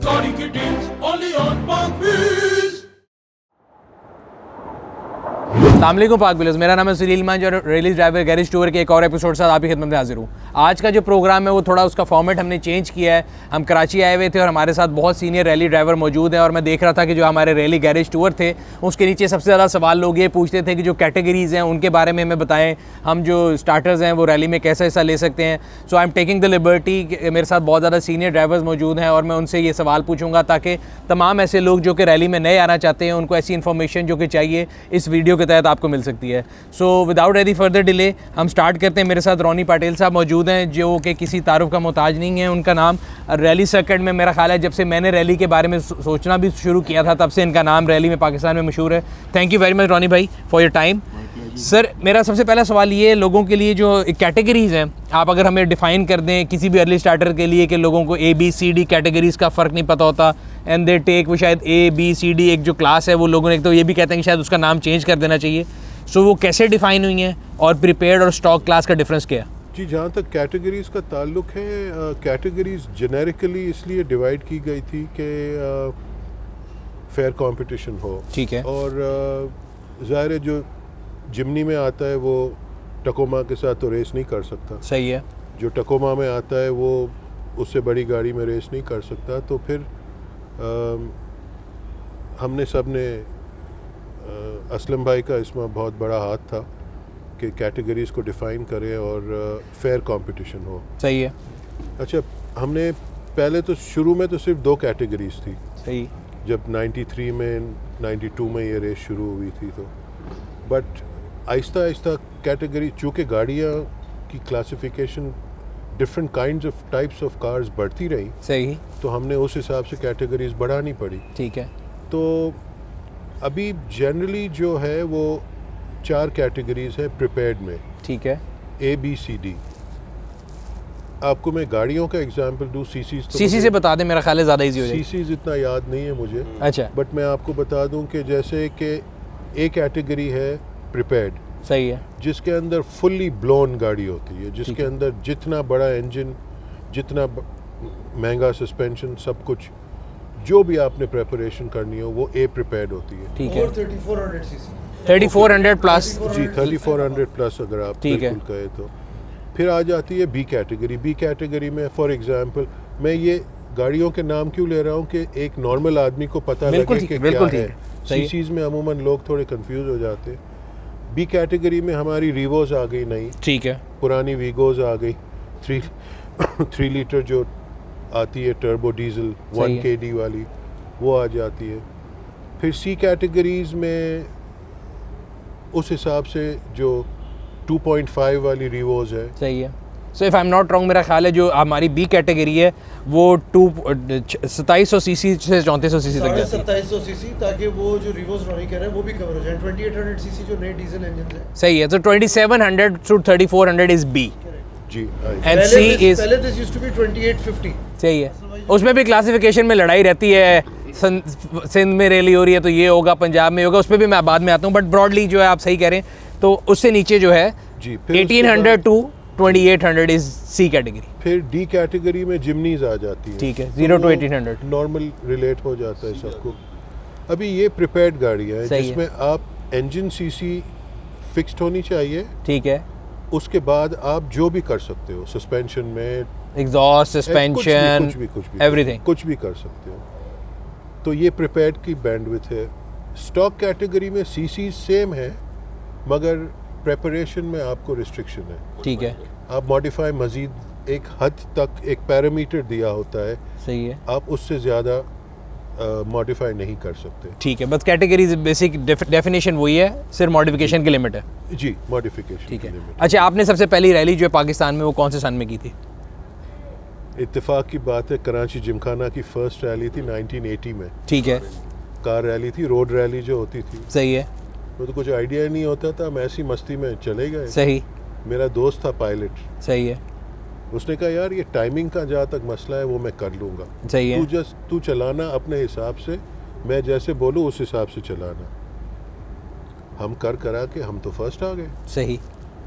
Saudi Kittens, only on Parkviz. अस्सलामुअलैकुम पाक village, मेरा नाम है सुनील मान और रैली ड्राइवर गैरेज टूर के एक और एपिसोड साथ आपकी खिदमत में हाजिर हूँ। आज का जो प्रोग्राम है वो थोड़ा उसका फॉर्मेट हमने चेंज किया है। हम कराची आए हुए थे और हमारे साथ बहुत सीनियर रैली ड्राइवर मौजूद हैं और मैं देख रहा था कि जो हमारे रैली गैरेज टूर थे उसके नीचे सबसे ज़्यादा सवाल लोग ये पूछते थे कि जो कैटेगरीज़ हैं उनके बारे में हमें बताएं, हम जो स्टार्टर्स हैं वो रैली में कैसे हिस्सा ले सकते हैं। So I am taking the liberty, मेरे साथ बहुत ज़्यादा सीनियर ड्राइवर्स मौजूद हैं और मैं उनसे ये सवाल पूछूंगा ताकि तमाम ऐसे लोग जो कि रैली में नए आना चाहते हैं उनको ऐसी इन्फॉर्मेशन जो कि चाहिए इस वीडियो के तहत आपको मिल सकती है। So without any further delay हम स्टार्ट करते हैं। मेरे साथ रोनी पाटिल साहब मौजूद हैं जो कि किसी तारुफ का मोहताज नहीं है। उनका नाम रैली सर्किट में, मेरा ख्याल है जब से मैंने रैली के बारे में सोचना भी शुरू किया था तब से इनका नाम रैली में पाकिस्तान में मशहूर है। थैंक यू वेरी मच रोनी भाई फॉर योर टाइम। सर, मेरा सबसे पहला सवाल ये लोगों के लिए जो कैटेगरीज़ हैं, आप अगर हमें डिफ़ाइन कर दें किसी भी अर्ली स्टार्टर के लिए कि लोगों को ABCD कैटेगरीज़ का फ़र्क नहीं पता होता एंड दे टेक वो शायद ABCD एक जो क्लास है वो लोगों ने एक तो ये भी कहते हैं कि शायद उसका नाम चेंज कर देना चाहिए। सो वो कैसे डिफ़ाइन हुई हैं और प्रीपेयर्ड और स्टॉक क्लास का डिफरेंस क्या है? जी, जहाँ तक कैटेगरीज़ का ताल्लुक़ है, कैटेगरीज़ जेनेरिकली इसलिए डिवाइड की गई थी कि फेयर कंपटीशन हो। ठीक है। और ज़ाहिर है जो जिमनी में आता है वो टकोमा के साथ तो रेस नहीं कर सकता। सही है। जो टकोमा में आता है वो उससे बड़ी गाड़ी में रेस नहीं कर सकता। तो फिर हमने सब ने असलम भाई का इसमें बहुत बड़ा हाथ था कि कैटेगरीज़ को डिफ़ाइन करें और फेयर कंपटीशन हो। सही है। अच्छा, हमने पहले तो शुरू में तो सिर्फ 2 कैटेगरीज़ थी। सही। जब 93 में 92 में ये रेस शुरू हुई थी तो बट आहिस्ता आहिस्ता कैटेगरी, चूँकि गाड़ियाँ की classification different kinds of types of cars बढ़ती रही, सही, तो हमने उस हिसाब से कैटेगरीज़ बढ़ानी पड़ी। ठीक है। तो अभी जनरली जो है वो 4 कैटेगरीज़ है प्रिपेयर्ड में। ठीक है। ABCD। आपको मैं गाड़ियों का एग्जांपल दूं, सीसी से बता दें, मेरा ख्याल है ज़्यादा इजी हो जाएगा। सीसीज इतना याद नहीं है मुझे। अच्छा। बट मैं आपको बता दूं कि जैसे कि A कैटेगरी है प्रिपेयर्ड, सही है, जिसके अंदर फुल्ली ब्लोन गाड़ी होती है, जिसके अंदर जितना बड़ा इंजन, जितना महंगा सस्पेंशन, सब कुछ जो भी आपने प्रिपरेशन करनी हो वो A प्रिपेयर्ड होती है। ठीक है। 3400 सीसी, 3400 प्लस। जी, 3400 प्लस अगर आप ठीक है। बिल्कुल कहे तो। फिर आ जाती है B कैटेगरी। B कैटेगरी में फॉर एग्जांपल मैं ये गाड़ियों के नाम क्यों ले रहा हूँ कि एक नॉर्मल आदमी को पता लगे कि क्या है। सीसीज में अमूमन लोग थोड़े कंफ्यूज हो जाते हैं। B कैटेगरी में हमारी रीवोज आ गई नई, ठीक है, पुरानी वीगोज आ गई, 3 लीटर जो आती है टर्बो डीजल 1 KD वाली, वो आ जाती है। फिर C कैटेगरीज में उस हिसाब से जो 2.5 वाली रीवोज है। सही है। So if I am not wrong, मेरा ख्याल है जो हमारी B कैटेगरी है वो 2700 सीसी से 3400 सीसी तक जाती है। 2700 सीसी, ताकि वो जो रिवर्स रोनी कह रहे हैं वो भी कवर हो जाए। 2800 सीसी जो नए डीजल इंजन है। सही है। तो 2700 to 3400 इज B जी, एंड C इज, पहले दिस यूज्ड टू बी 2850। सही है। उसमें भी क्लासिफिकेशन में लड़ाई रहती है, सिंध में रैली हो रही है तो ये होगा, पंजाब में होगा, उस पर भी मैं बाद में आता हूँ। बट ब्रॉडली जो है आप सही कह रहे हैं, तो उससे नीचे जो है जी, 1800 to 2800 इज C कैटेगरी। फिर D कैटेगरी में जिमनीज आ जाती है। ठीक है, 0 to 1800 नॉर्मल रिलेट हो जाता है सबको। अभी ये प्रिपेयर्ड गाड़ियाँ हैं जिसमें आप इंजन सीसी फिक्स्ड होनी चाहिए। ठीक है। उसके बाद आप जो भी कर सकते हो, सस्पेंशन में, एग्जॉस्ट, सस्पेंशन, एवरीथिंग, कुछ भी कर सकते हो। तो ये प्रिपेयर्ड की बैंडविड्थ है। स्टॉक कैटेगरी में सीसी सेम है मगर प्रेपरेशन में आपको रिस्ट्रिक्शन है। ठीक है। आप मॉडिफाई मजीद एक हद तक एक पैरामीटर दिया होता है, सही है, आप उससे ज़्यादा मॉडिफाई नहीं कर सकते। ठीक है। बस कैटेगरी बेसिक डेफिनेशन वही है, सिर्फ मॉडिफिकेशन की लिमिट है। जी, मॉडिफिकेशन। ठीक है। अच्छा, आपने सबसे पहली रैली जो है पाकिस्तान में वो कौन से सन में की थी? इत्तेफाक की बात है, कराची जिमखाना की फर्स्ट रैली थी 1980 में। ठीक है। कार रैली थी, रोड रैली जो होती थी। सही है। वो तो कुछ आइडिया ही नहीं होता था, हम ऐसी मस्ती में चले गए। सही। मेरा दोस्त था पायलट, सही है। उसने कहा यार ये टाइमिंग का जहाँ तक मसला है वो मैं कर लूँगा, सही है, तू चलाना अपने हिसाब से, मैं जैसे बोलूँ उस हिसाब से चलाना। हम करा के हम तो फर्स्ट आ गए। सही।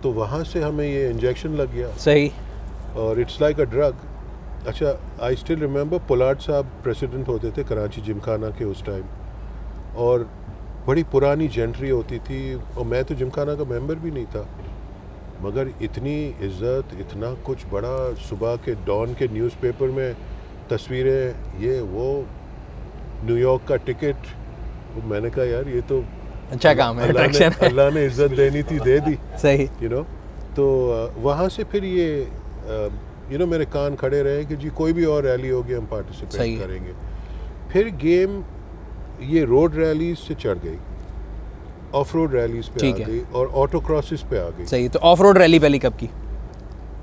तो वहाँ से हमें ये इंजेक्शन लग गया। सही। और इट्स लाइक अ ड्रग अच्छा, आई स्टिल रिमेंबर पोलार्ड साहब प्रेसिडेंट होते थे कराची जिमखाना के उस टाइम, और बड़ी पुरानी जेंट्री होती थी, और मैं तो जिमखाना का मेंबर भी नहीं था, मगर इतनी इज़्ज़त, इतना कुछ बड़ा, सुबह के डॉन के न्यूज़पेपर में तस्वीरें, ये वो, न्यूयॉर्क का टिकट। मैंने कहा यार ये तो अच्छा काम है, अट्रैक्शन है। अल्लाह ने इज़्ज़त देनी थी, दे दी, सही। You know. तो वहाँ से फिर ये मेरे कान खड़े रहे कि जी कोई भी और रैली होगी हम सही पार्टिसिपेट है। करेंगे। फिर गेम ये रोड रैलीज से चढ़ गई, ऑफ रोड रैलीज पे ठीक आ है। गई, और ऑटो क्रॉसेस पे आ गई। सही। तो ऑफ रोड रैली पहली कब की?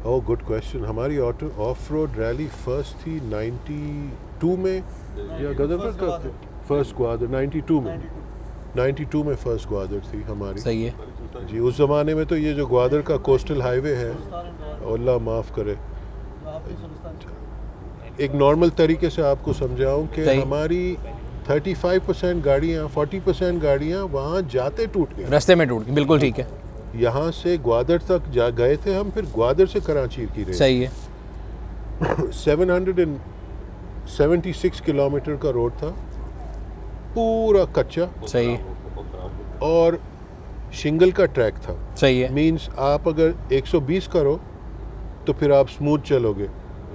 Oh good question. हमारी ऑफ रोड रैली फर्स्ट थी 92 में, या गदरपुर कब थे? फर्स्ट ग्वादर 92 में, 92 में फर्स्ट ग्वादर थी हमारी। सही है। जी, उस ज़माने में तो ये जो ग्वादर का कोस्टल हाईवे है, अल्लाह माफ़ करे, एक नॉर्मल तरीके से आपको समझाऊं कि सही। हमारी 35% गाड़ियाँ, 40% गाड़ियाँ वहाँ जाते टूट गई, रास्ते में टूट गई, बिल्कुल ठीक है। यहाँ से ग्वादर तक जा गए थे हम, फिर ग्वादर से कराची की रेस। सही है। 776 किलोमीटर का रोड था, पूरा कच्चा, सही है। और शिंगल का ट्रैक था। सही है। मींस आप अगर 120 करो तो फिर आप स्मूथ चलोगे,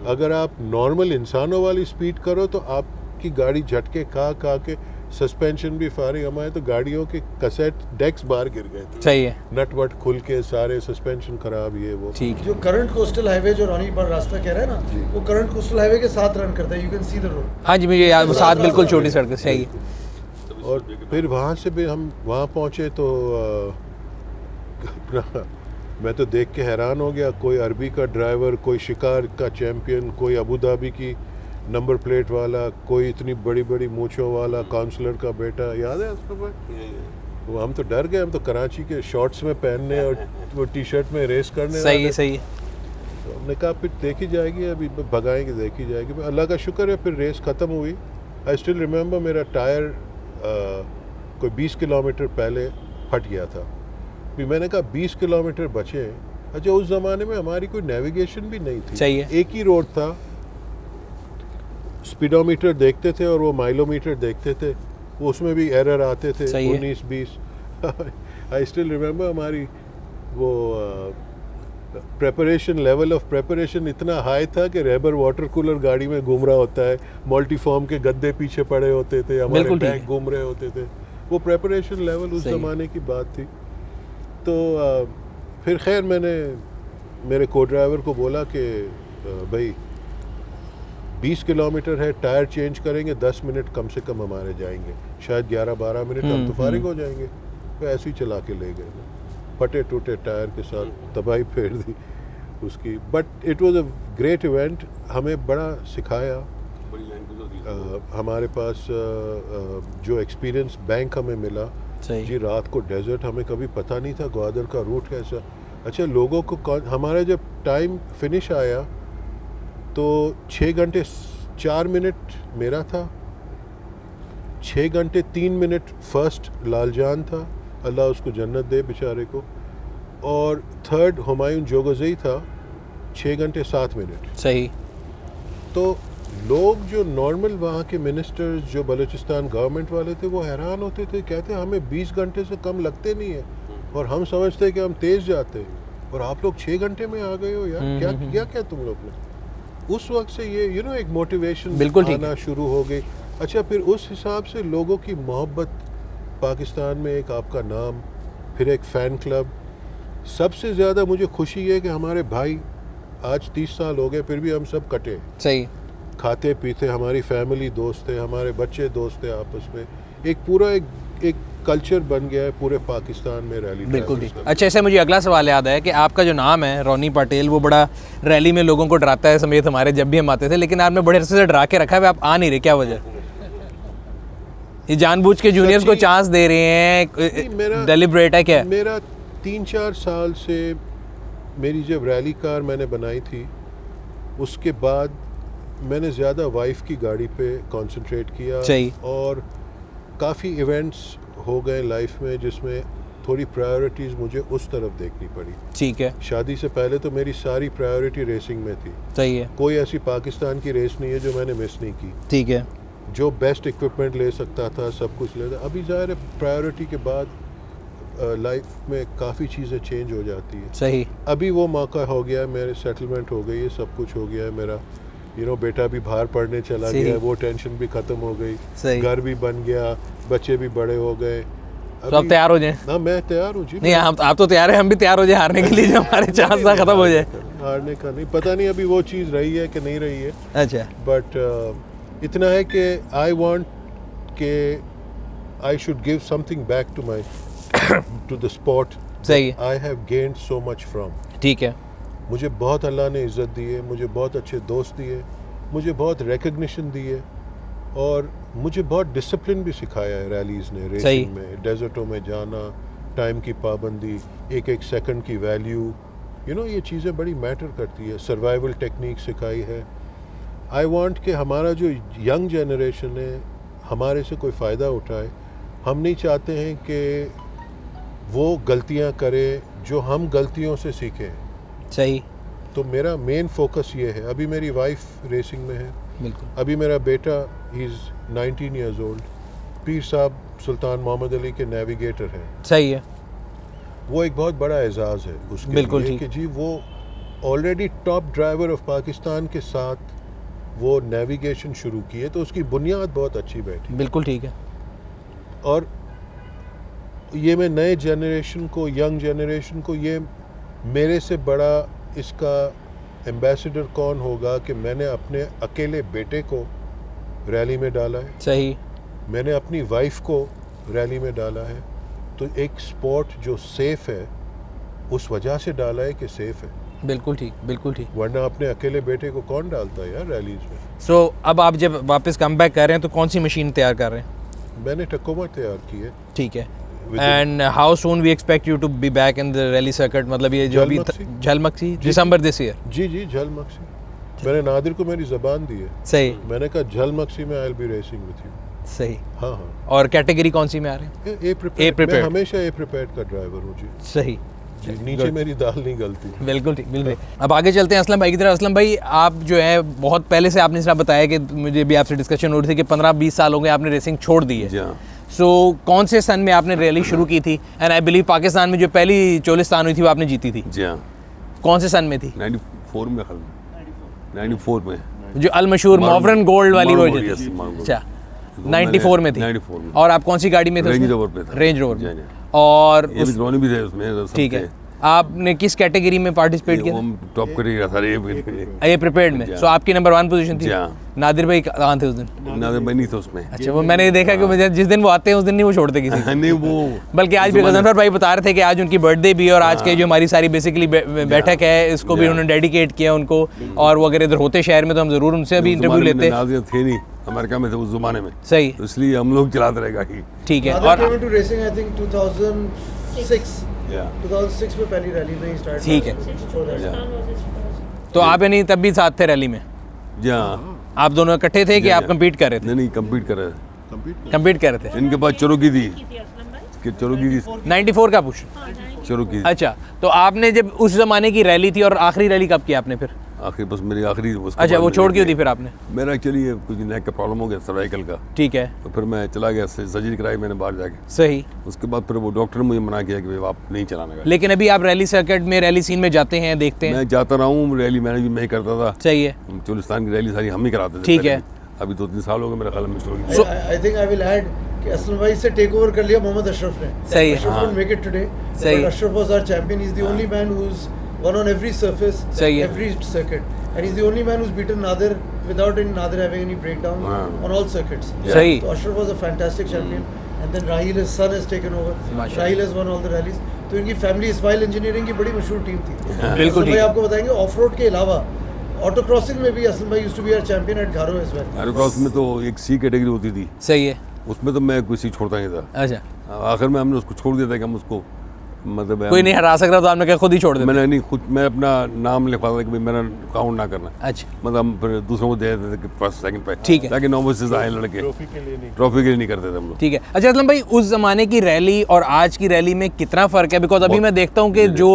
अगर आप नॉर्मल इंसानों वाली स्पीड करो तो आपकी गाड़ी झटके खा के, सस्पेंशन भी फारिग, हमारे तो गाड़ियों के कसेट डेक्स बाहर गिर गए थे, सही है। नट वट खुल के सारे, सस्पेंशन खराब, ये वो। ठीक है। जो करंट कोस्टल हाईवे जो रॉनी पर रास्ता कह रहा है ना, वो करंट कोस्टल हाईवे के साथ रन करता है, you can see the road. हाँ जी, मुझे याद, साथ बिल्कुल छोटी सड़क है। सही है। और फिर वहाँ से भी हम वहाँ पहुँचे तो मैं तो देख के हैरान हो गया, कोई अरबी का ड्राइवर, कोई शिकार का चैंपियन, कोई अबू धाबी की नंबर प्लेट वाला, कोई इतनी बड़ी बड़ी मूंछों वाला काउंसलर का बेटा, याद है उसको भाई? वो हम तो डर गए, हम तो कराची के शॉर्ट्स में पहनने और वो टी शर्ट में रेस करने सही वाले। है। सही है। तो हमने कहा फिर देखी जाएगी, अभी भगाएंगे, देखी जाएगी। अल्लाह का शुक्र है फिर रेस ख़त्म हुई। आई स्टिल रिमेंबर मेरा टायर कोई 20 किलोमीटर पहले फट गया था, फिर मैंने कहा 20 किलोमीटर बचे हैं। अच्छा, उस ज़माने में हमारी कोई नेविगेशन भी नहीं थी, सही है। एक ही रोड था, स्पीडोमीटर देखते थे और वो माइलोमीटर देखते थे, वो उसमें भी एरर आते थे, 19-20। आई स्टिल रिमेंबर हमारी वो प्रेपरेशन, लेवल ऑफ प्रेपरेशन इतना हाई था कि रेबर वाटर कूलर गाड़ी में घूम रहा होता है, मल्टीफॉर्म के गद्दे पीछे पड़े होते थे, हमारे बैग घूम रहे होते थे। वो प्रेपरेशन लेवल उस ज़माने की बात थी। तो फिर खैर मैंने मेरे को ड्राइवर को बोला कि भाई 20 किलोमीटर है, टायर चेंज करेंगे, 10 मिनट कम से कम हमारे जाएंगे, शायद 11-12 मिनट हम तो फारिग हो जाएंगे। तो ऐसे ही चला के ले गए, फटे टूटे टायर के साथ तबाही फेर दी उसकी। But it was a great event, हमें बड़ा सिखाया। हमारे पास जो एक्सपीरियंस बैंक हमें मिला जी, रात को डेजर्ट, हमें कभी पता नहीं था ग्वादर का रूट कैसा। अच्छा, लोगों को हमारा जब टाइम फिनिश आया तो 6 घंटे 4 मिनट मेरा था, 6 घंटे 3 मिनट फर्स्ट लालजान था, अल्लाह उसको जन्नत दे बेचारे को, और थर्ड हुमायूं जोगज़ई था 6 घंटे 7 मिनट। सही। तो लोग जो नॉर्मल वहाँ के मिनिस्टर्स, जो बलूचिस्तान गवर्नमेंट वाले थे, वो हैरान होते थे, कहते हमें 20 घंटे से कम लगते नहीं है, और हम समझते कि हम तेज़ जाते हैं, और आप लोग 6 घंटे में आ गए हो यार, क्या किया क्या तुम लोग ने? उस वक्त से ये एक मोटिवेशन आना शुरू हो गई। अच्छा, फिर उस हिसाब से लोगों की मोहब्बत, पाकिस्तान में एक आपका नाम, फिर एक फ़ैन क्लब। सबसे ज़्यादा मुझे खुशी है कि हमारे भाई, आज 30 साल हो गए फिर भी हम सब कटे। सही। खाते पीते, हमारी फैमिली दोस्त थे, हमारे बच्चे दोस्त थे आपस में, एक पूरा एक कल्चर बन गया है पूरे पाकिस्तान में रैली। बिल्कुल ठीक। अच्छा, ऐसे मुझे अगला सवाल याद है कि आपका जो नाम है रोनी पटेल, वो बड़ा रैली में लोगों को डराता है समेत हमारे, जब भी हम आते थे, लेकिन आपने बड़े अरसे से डरा के रखा है, आप आ नहीं रहे, क्या वजह? ये जानबूझ के जूनियर्स को चांस दे रहे हैं, डेलिब्रेट है क्या? मेरा 3-4 साल से, मेरी जब रैली कार मैंने बनाई थी, उसके बाद मैंने ज़्यादा वाइफ की गाड़ी पे कंसंट्रेट किया, और काफ़ी इवेंट्स हो गए लाइफ में जिसमें थोड़ी प्रायोरिटीज़ मुझे उस तरफ देखनी पड़ी। ठीक है, शादी से पहले तो मेरी सारी प्रायोरिटी रेसिंग में थी। सही है, कोई ऐसी पाकिस्तान की रेस नहीं है जो मैंने मिस नहीं की। ठीक है, जो बेस्ट इक्विपमेंट ले सकता था सब कुछ लेता। अभी ज़ाहिर है प्रायोरिटी के बाद लाइफ में काफ़ी चीज़ें चेंज हो जाती है। सही, अभी वो मौका हो गया है, मेरे सेटलमेंट हो गई है, सब कुछ हो गया है मेरा। बेटा भी बाहर पढ़ने चला सही। गया, वो टेंशन भी ख़त्म हो गई, सही। घर भी बन गया, बच्चे भी बड़े हो गए। तो आप तैयार हो जाए? ना मैं तैयार हूँ जी। नहीं, आप तो तैयार हैं, हम भी तैयार हो जाए हारने के लिए, जो हमारे चांस ना खत्म हो जाए। हारने का नहीं, पता नहीं अभी वो चीज़ रही है कि नहीं रही है। अच्छा, बट इतना है कि आई वांट के I should give something back to my to the sport. सही है, I have gained so much from. ठीक है, मुझे बहुत अल्लाह ने इज़्ज़त दी है, मुझे बहुत अच्छे दोस्त दिए, मुझे बहुत रिकग्निशन दी है, और मुझे बहुत डिसिप्लिन भी सिखाया है रैलीज़ ने, रेसिंग में, डेजर्टों में जाना, टाइम की पाबंदी, एक एक सेकंड की वैल्यू, ये चीज़ें बड़ी मैटर करती है। सर्वाइवल टेक्निक सिखाई है। आई वांट कि हमारा जो यंग जनरेशन है हमारे से कोई फ़ायदा उठाए। हम नहीं चाहते हैं कि वो गलतियां करे जो हम गलतियों से सीखें। सही, तो मेरा मेन फोकस ये है। अभी मेरी वाइफ रेसिंग में है, बिल्कुल, अभी मेरा बेटा ही इज़ 19 ईयर्स ओल्ड, पीर साहब सुल्तान मोहम्मद अली के नेविगेटर हैं। सही है, वो एक बहुत बड़ा एजाज़ है उसके बिल्कुल लिए ठीक। कि जी वो already top driver of Pakistan के साथ वो नेविगेशन शुरू की है, तो उसकी बुनियाद बहुत अच्छी बैठी। बिल्कुल ठीक है। और ये मैं नए जनरेशन को, यंग जनरेशन को, ये मेरे से बड़ा इसका एम्बेसडर कौन होगा कि मैंने अपने अकेले बेटे को रैली में डाला है, सही, मैंने अपनी वाइफ को रैली में डाला है। तो एक स्पोर्ट जो सेफ़ है उस वजह से डाला है कि सेफ़ है, बिल्कुल ठीक, बिल्कुल ठीक। वरना अपने अकेले बेटे को कौन डालता है यार रैलीज में। सो अब आप जब वापस कम बैक कर रहे हैं तो कौन सी मशीन तैयार कर रहे हैं? मैंने टकोमा तैयार की है। ठीक है, and how soon we expect you to be back in the rally circuit? मतलब ये जो अभी झलमक्सी दिसंबर दिस ईयर? जी झलमक्सी। मैंने नादिर को मेरी ज़बान दी है, सही, मैंने कहा झलमक्सी में I will be racing with you. सही। हाँ। और कैटेगरी कौन सी में आ रहे हैं? ए प्रिपेयर्ड। मैं prepared। हमेशा ए प्रिपेयर्ड का ड्राइवर हूँ जी। सही, नीचे मेरी दाल नहीं गलती। बिल्कुल ठीक, बिल्कुल। अब आगे चलते हैं असलम भाई की तरफ। असलम भाई, आप जो है बहुत पहले से आपने जरा बताया कि मुझे भी आपसे डिस्कशन हो रही थी कि 15-20 साल हो गए आपने रेसिंग छोड़ दी है। सो कौन से सन में आपने रैली शुरू की थी? एंड आई बिलीव पाकिस्तान में जो पहली चोलिस्तान हुई थी वो आपने जीती थी। जी हाँ, कौन से सन में थी? 94 में, 94 में, जो अल मशहूर मॉवरन गोल्ड वाली वो Marlboro, थी। yes, Marlboro। अच्छा, तो 94 में थी। 94 में। और आप कौन सी गाड़ी में थे? रेंज रोवर पे था। रेंज रोवर जी, में। जी। और ये भी ड्रोन भी थे उसमें। ठीक है, आपने किस कैटेगरी में पार्टिसिपेट किया? टॉप करेगा सारे ये प्रिपेयर्ड में। सो आपकी नंबर 1 पोजीशन थी। जी हाँ। नादिर भाई कहाँ थे उस दिन? नादिर भाई नहीं थे उसमें। अच्छा, वो मैंने देखा कि मुझे जिस दिन वो आते हैं उस दिन नहीं वो छोड़ते किसी को। नहीं वो बल्कि आज भी गजनफर भाई बता रहे थे कि आज उनकी बर्थडे भी है और आज के जो हमारी सारी बेसिकली बैठक है इसको भी उन्होंने डेडिकेट किया उनको। और वो अगर इधर होते शहर में तो हम जरूर उनसे भी इंटरव्यू लेते। नादिर थे नहीं, अमेरिका में थे उस ज़माने में। सही, तो इसलिए हम लोग चलाते रहे गाड़ी। ठीक है। Nadir और came into racing I think 2006 2006 में पहली रैली में ही स्टार्ट। ठीक है। Before that। तो आप यानी तब भी साथ थे रैली में? जी हाँ। आप दोनों इकट्ठे थे कि आप कम्पीट कर रहे थे? नहीं कम्पीट कर रहे थे। कम्पीट कर रहे थे। इनके पास चरोकी थी, चरोकी थी, 94 का पूछ। चरोकी। अच्छा, तो आपने जब उस जमाने की रैली थी और आखिरी रैली कब की आपने फिर? आखिरी बस मेरी आखिरी। अच्छा, वो छोड़ क्यों दी फिर आपने? मेरा एक्चुअली कुछ नेक का प्रॉब्लम हो गया, सर्वाइकल का। ठीक है, तो फिर मैं चला गया, सर्जरी कराई मैंने बाहर जाके। सही। उसके बाद फिर वो डॉक्टर ने मुझे मना किया कि भाई आप नहीं चलाने का। लेकिन अभी आप रैली सर्किट में, रैली सीन में जाते हैं, देखते हैं? मैं जाता रहा हूँ, रैली मैनेज मैं ही करता था। सही है, चोलिस्तान की रैली सारी हम ही कराते थे। ठीक है। अभी 2-3 साल हो गए मेरा ख्याल में छोड़। I think I will add कि असलम भाई से टेक ओवर कर लिया मोहम्मद अशरफ ने। सही है। Ashraf couldn't make it today. सही। But Ashraf was our champion. He's the only man who's won on every surface, सही है। every circuit, and he's the only man who's beaten Nadir without Nadir having any breakdown on all circuits. सही। So Ashraf was a fantastic champion, and then Rahil, his son, has taken over. माशाल्लाह। Rahil has won all the rallies. तो इनकी family Ismail engineering की बड़ी मशहूर team थी। बिल्कुल असलम भाई ठीक। आपको बताएंगे ऑफ रोड के अलावा ऑटो क्रॉसिंग में भी असलम भाई used to be our champion at Gharo as well. Aerocross में तो एक सी कैटेगरी होती थी, सही है। उसमें तो मैं कोई सी छोड़ता नहीं था। अच्छा, आखिर में हमने उसको छोड़ दिया था कि हम उसको मतलब कोई नहीं हरा सक रहा तो आपने कहा खुद ही छोड़ देते? मैंने नहीं खुद मैं अपना नाम लिखवाता था कि भाई मेरा काउंट ना करना। अच्छा मतलब हम फिर दूसरों को दे देते थे कि फर्स्ट सेकंड पे, ठीक है। ताकि नोविसेस आए लड़के, ट्रॉफी के लिए नहीं। ट्रॉफी के लिए नहीं करते थे हम लोग। ठीक है। अच्छा असलम भाई, उस ज़माने की रैली और आज की रैली में कितना फ़र्क है? बिकॉज अभी मैं देखता हूँ कि जो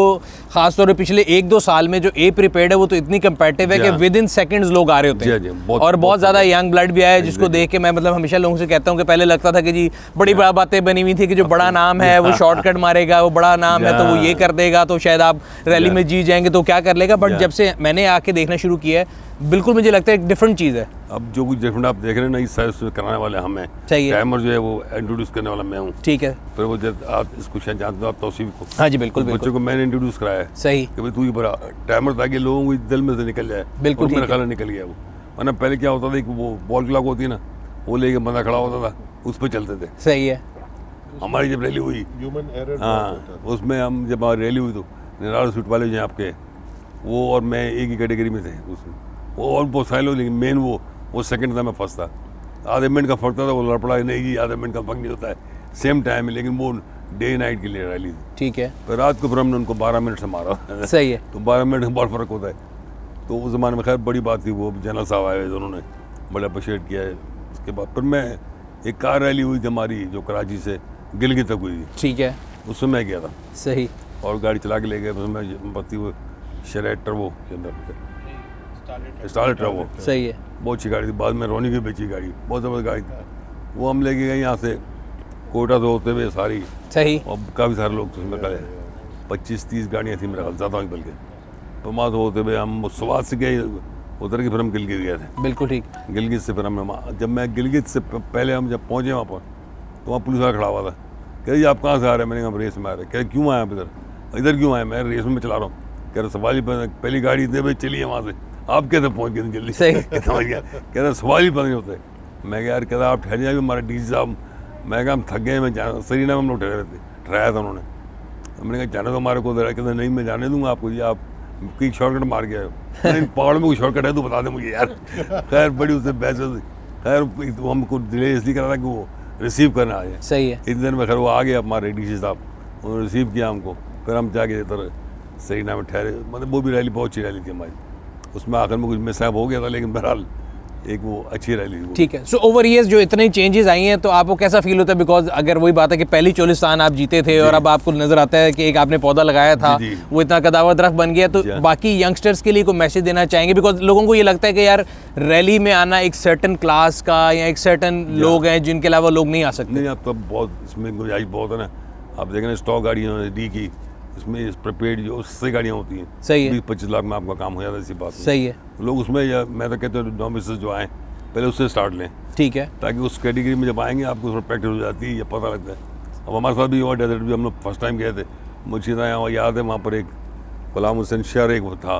खासतौर पर पिछले 1-2 साल में जो ए प्रिपेयर्ड है वो तो इतनी कंपेटिटिव है कि विद इन सेकंड्स लोग आ रहे होते जी, जी, हैं बहुत- और बहुत बहुत ज़्यादा यंग ब्लड भी आया है, जिसको देख के मैं मतलब हमेशा लोगों से कहता हूँ कि पहले लगता था कि जी बड़ी बड़ा बातें बनी हुई थी कि जो बड़ा नाम है वो शॉर्टकट मारेगा, वो बड़ा नाम है तो वो ये कर देगा तो शायद आप रैली में जीत जाएंगे तो क्या कर लेगा। बट जब से मैंने आके देखना शुरू किया है बिल्कुल मुझे लगता है एक डिफरेंट चीज़ है। अब जो कुछ डिफरेंट आप देख रहे हैं ना, इस साइड से कराने वाले हम हैं। सही है। टाइमर जो है वो इंट्रोड्यूस करने वाला मैं हूँ। ठीक है। फिर वो जब आप इसको शायद जानते हो आप तौसीफ को। हाँ जी बिल्कुल उस बच्चे बिल्कुल को मैंने इंट्रोड्यूस कराया है सही। कि भाई तू ही बड़ा टाइमर, ताकि लोगों को दिल में से निकल जाए। बिल्कुल और मेरा ठीक है। ख्याल निकल गया वो। वरना पहले क्या होता था कि वो बॉल क्लॉक होती है ना, वो लेके बंदा खड़ा होता था, उस पर चलते थे। सही है। हमारी जब रैली हुई, ह्यूमन एरर हाँ, उसमें हम जब हमारी रैली हुई तो निराला सूट वाले जो हैं आपके, वो और मैं एक ही कैटेगरी में थे उसमें। वो और बहुत सारे लोग, लेकिन मेन वो सेकंड था, मैं फर्स्ट था। आधे मिनट का फर्क था, वो लड़पड़ा नहीं जी आधे मिनट का फर्क नहीं होता है, सेम टाइम है, लेकिन वो डे नाइट के लिए रैली थी। ठीक है। फिर रात को फिर हमने उनको 12 मिनट से मारा। सही है। तो 12 मिनट में बहुत फ़र्क होता है। तो उस ज़माने में खैर बड़ी बात थी, वो जनरल साहब आए हुए थे, उन्होंने बड़ा अप्रिशिएट किया है। उसके बाद फिर मैं एक कार रैली हुई थी हमारी जो कराची से गिलगित तक हुई थी, ठीक है। उसमें मैं गया था सही। और गाड़ी चला के ले गए, उसमें पत्ती वो शरेट टर्बो के अंदर, स्टारलेट टर्बो, सही है। बहुत अच्छी गाड़ी थी। बाद में रोनी की बेची गाड़ी, बहुत ज़बरदस्त गाड़ी थी। वो हम लेके गए यहाँ से कोयटा से होते हुए सारी, सही। और काफ़ी सारे लोग थे उसमें, कल 25-30 गाड़ियाँ थी मेरा ख्याल, ज़्यादा हुई बल्कि। तो वहाँ से होते हुए हम स्वाद से गए, उतर के फिर हम गिलगित गए थे। बिल्कुल ठीक। गिलगित से फिर हमने जब मैं गिलगित से पहले हम जब पहुँचे वहाँ पर, तो वहाँ पुलिस वाला खड़ा हुआ था। कह रही आप कहाँ से आ रहे हैं? मैंने कहा रेस में आ रहे। कह रहे क्यों आए आप इधर क्यों आए? मैं रेस में चला रहा हूँ। कह रहे सवाल ही पहली गाड़ी दे भाई चलिए वहाँ से, आप कैसे पहुँच गए जल्दी? सही। समझ गया। कह रहे सवाल ही पता नहीं होते। मैं कहा यार, कह रहा आप ठहर जाइए हमारे डी साहब। मैं कहा हम थक गए, मैं जाना सरीना में हम लोग ठहरे थे, ठहराया था उन्होंने। मैंने कहा जाने तो हमारे को, कहते नहीं मैं जाने दूंगा आपको, ये आप कई शॉर्टकट मार गए हो। पहाड़ में कोई शॉर्टकट है तो बता दे मुझे यार। खैर बड़ी उससे बहस हुई। खैर वो हमको डिले इसलिए करा था कि वो रिसीव करना आ जाए। सही है। इतने दिन में खैर वो आ गया हमारे डी साहब, उन्होंने रिसीव किया हमको। फिर हम जाके इधर सरीना में ठहरे। मतलब वो भी रैली बहुत अच्छी रैली थी हमारी। उसमें आखिर में कुछ मिसहैप हो गया था, लेकिन बहरहाल एक वो अच्छी रैली थी। ठीक है। सो ओवर ईयर्स जो इतने चेंजेस आई हैं तो आपको कैसा फील होता है? बिकॉज अगर वही बात है कि पहली चोलिस्तान आप जीते थे और अब आपको नजर आता है कि एक आपने पौधा लगाया था, जी, जी। वो इतना कदावर दरख्त बन गया, तो जी। बाकी यंगस्टर्स के लिए कोई मैसेज देना चाहेंगे? बिकॉज लोगों को ये लगता है कि यार रैली में आना एक सर्टन क्लास का या एक सर्टन लोग हैं जिनके अलावा लोग नहीं आ सकते। नहीं, अब तो बहुत इसमें गुंजाइश बहुत है ना। आप देख रहे हैं स्टॉक गाड़ियाँ डी की, इसमें प्रीपेड जो उससे गाड़ियाँ होती हैं, सही है। 20-25 लाख में आपका काम हो जाता है। इसी बात में सही है। लोग उसमें, या मैं तो कहता हूँ नॉमिसेस जो आए पहले उससे स्टार्ट लें, ठीक है। ताकि उस कैटेगरी में जब आएंगे आपको थोड़ा प्रैक्टिस हो जाती है, या पता लगता है। अब हमारे साथ भी हुआ डेजर्ट भी, हम लोग फर्स्ट टाइम गए थे। मुझे यहाँ याद है, वहाँ पर एक गुलाम हुसैन शहर एक वो था,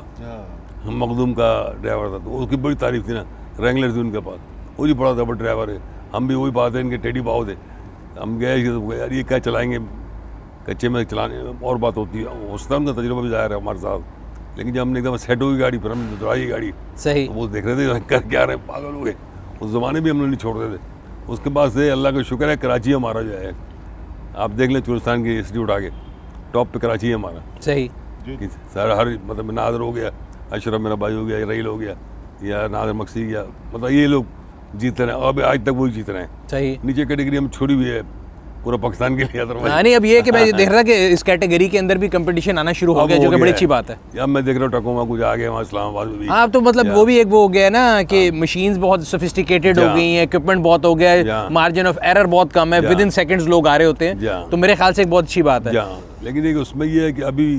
मखदूम का ड्राइवर था, तो उसकी बड़ी तारीफ थी ना, रेंगलर थी उनके पास, वो भी बड़ा जबर ड्राइवर है। हम भी वही बात है, इनके टेडी भाव थे। हम गए यार ये क्या चलाएंगे, कच्चे में चलाने और बात होती है, उसका उनका तजुर्बा भी ज़ाहिर है हमारे साथ। लेकिन जब हमने एकदम सेट हुई गाड़ी, फिर हमने दौड़ाई गाड़ी, सही। तो वो देख रहे थे कर क्या रहे, पागल हो गए। उस ज़माने भी हम लोग नहीं छोड़ते थे। उसके बाद से अल्लाह का शुक्र है, कराची हमारा जो है, आप देख लें चुलिस्तान की हिस्ट्री उठा के, टॉप पे कराची है हमारा। सही। कि सारा हर मतलब नादर हो गया, अशरफ मेरा भाई हो गया, रहील हो गया, या नादर मक्सी गया, मतलब ये लोग जीत रहे हैं। अब आज तक वही जीत रहे हैं। सही। नीचे कैटेगरी हम छोड़ी हुई है पूरा पाकिस्तान के लिए। हाँ, नहीं अब ये है कि मैं ये देख रहा कि इस कैटेगरी के अंदर भी कंपटीशन आना शुरू हो गया, जो कि बड़ी अच्छी बात है। अब मैं देख रहा हूँ टकोमा कुछ आ गया, वहाँ इस्लामाबाद में भी। हाँ, तो मतलब वो भी एक वो हो गया है ना कि मशीन्स बहुत सोफिस्टिकेटेड हो गई हैं, इक्विपमेंट बहुत हो गया है, मार्जिन ऑफ एरर बहुत कम है, विद इन सेकंड्स लोग आ रहे होते हैं, तो मेरे ख्याल से एक बहुत अच्छी बात है। लेकिन देखिए उसमें ये है कि अभी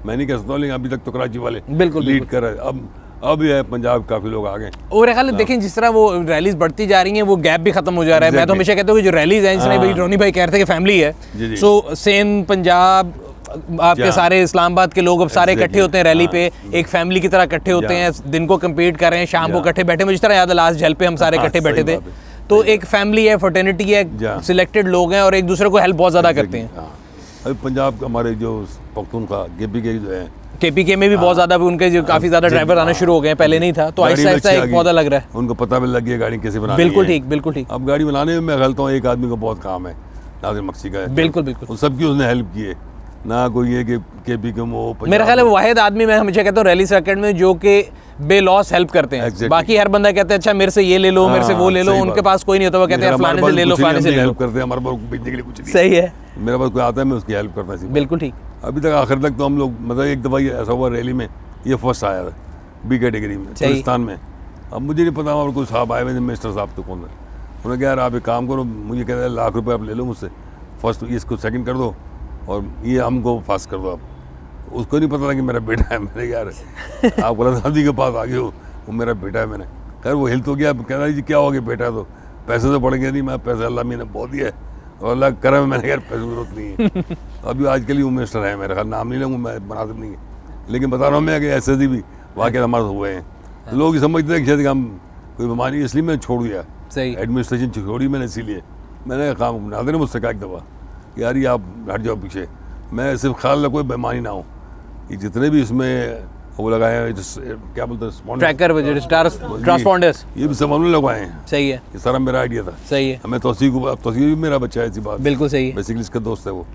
मैं नहीं कह सकता हूँ, लेकिन अभी तक तो कराची वाले बिल्कुल लीड कर रहे हैं। अब ये है पंजाब काफ़ी लोग आ गए। और मेरे ख्याल देखें जिस तरह वो रैलीज बढ़ती जा रही हैं, वो गैप भी खत्म हो जा रहा है। मैं तो हमेशा कहता हूँ कि जो रैलीज हैं, जिसने भाई रोनी भाई कह रहे थे कि फैमिली है, सो सेन पंजाब आपके सारे इस्लामाबाद के लोग अब सारे इकट्ठे होते हैं रैली पे, एक फैमिली की तरह इकट्ठे होते हैं, दिन को कम्पीट कर रहे हैं, शाम को इकट्ठे बैठे। मुझे जिस तरह याद है लास्ट झल पे हम सारे इकट्ठे बैठे थे, तो एक फैमिली है, फर्टर्निटी है, सिलेक्टेड लोग हैं और एक दूसरे को हेल्प बहुत ज़्यादा करते हैं। अभी पंजाब हमारे जो पख्तूनख्वा केपीके जो है, केपीके में भी बहुत ज़्यादा उनके जो काफ़ी ज़्यादा ड्राइवर आना शुरू हो गए हैं, पहले नहीं था, तो आहिस्ता आहिस्ता एक पौधा लग रहा है, उनको पता भी लग गया गाड़ी कैसे बनानी है। बिल्कुल ठीक, बिल्कुल ठीक। अब गाड़ी बनाने में मैं खलता हूँ एक आदमी को बहुत काम है, नाज़िर मक्सी का है। बिल्कुल बिल्कुल। सबकी उसने हेल्प की है, ना कोई ये कि KP के वो मेरा ख्याल है वो वाहिद आदमी, मैं हमेशा कहता हूँ रैली सर्किट में जो कि बेलॉस हेल्प करते हैं। Exactly. बाकी हर बंदा कहता है अच्छा मेरे से ये ले लो, मेरे से वो ले लो, सही उनके बात। पास कोई नहीं होता, वो कहते हैं फलाने से ले लो, फलाने से ले लो। हेल्प करते हैं, हमारे पास बेचने के लिए कुछ नहीं। सही है, मेरे पास कोई आता है मैं उसकी हेल्प करता हूँ। बिल्कुल ठीक। अभी तक आखिर तक तो हम लोग मतलब एक दफ़ा ये ऐसा हुआ रैली में, ये फर्स्ट आया था B कैटेगरी में पाकिस्तान में। अब मुझे नहीं पता और कोई साहब आए हुए थे, मिनिस्टर साहब तो कौन है, उन्होंने कहा यार आप एक काम करो, मुझे कहते हैं लाख रुपए आप ले लो मुझसे, फर्स्ट इसको सेकंड कर दो और ये हमको फर्स्ट कर दो आप। उसको नहीं पता था कि मेरा बेटा है। मैंने यार आप गलत आदमी के पास आ गए हो, वो मेरा बेटा है। मैंने खैर वो हिल तो गया, कह रहा जी क्या हो गया बेटा, तो पैसे तो पड़ेंगे नहीं, मैं पैसे अल्लाह मैंने बहुत दिया है और अल्लाह करम, मैंने यार पैसे की जरूरत नहीं है। अभी आज के लिए वो मिनिस्टर है, मेरा ख्याल नाम नहीं लूँगा मैं, मुनासिब नहीं है, लेकिन बता रहा हूँ मैं कि ऐसे भी वाकई हमारे हुए हैं। तो लोग ये समझते हैं कि शायद हम कोई बीमारी, इसलिए मैंने छोड़ दिया सही। एडमिनिस्ट्रेशन छोड़ी मैंने, इसीलिए मैंने काम नादिर ने मुझसे कहा एक दफ़ा कि यार ये आप हट जाओ पीछे, मैं सिर्फ ख्याल कोई बेमानी ना हो। ये जितने भी इसमें वो लगाए हैं क्या बोलते हैं ट्रैकर ट्रांसपॉन्डर्स, ये भी सब हमने लगवाए हैं। सही है, ये सारा मेरा आइडिया था। सही है, हमें तौसीफ भी मेरा बच्चा है, ऐसी बात बिल्कुल सही है। बेसिकली इसका दोस्त है वो,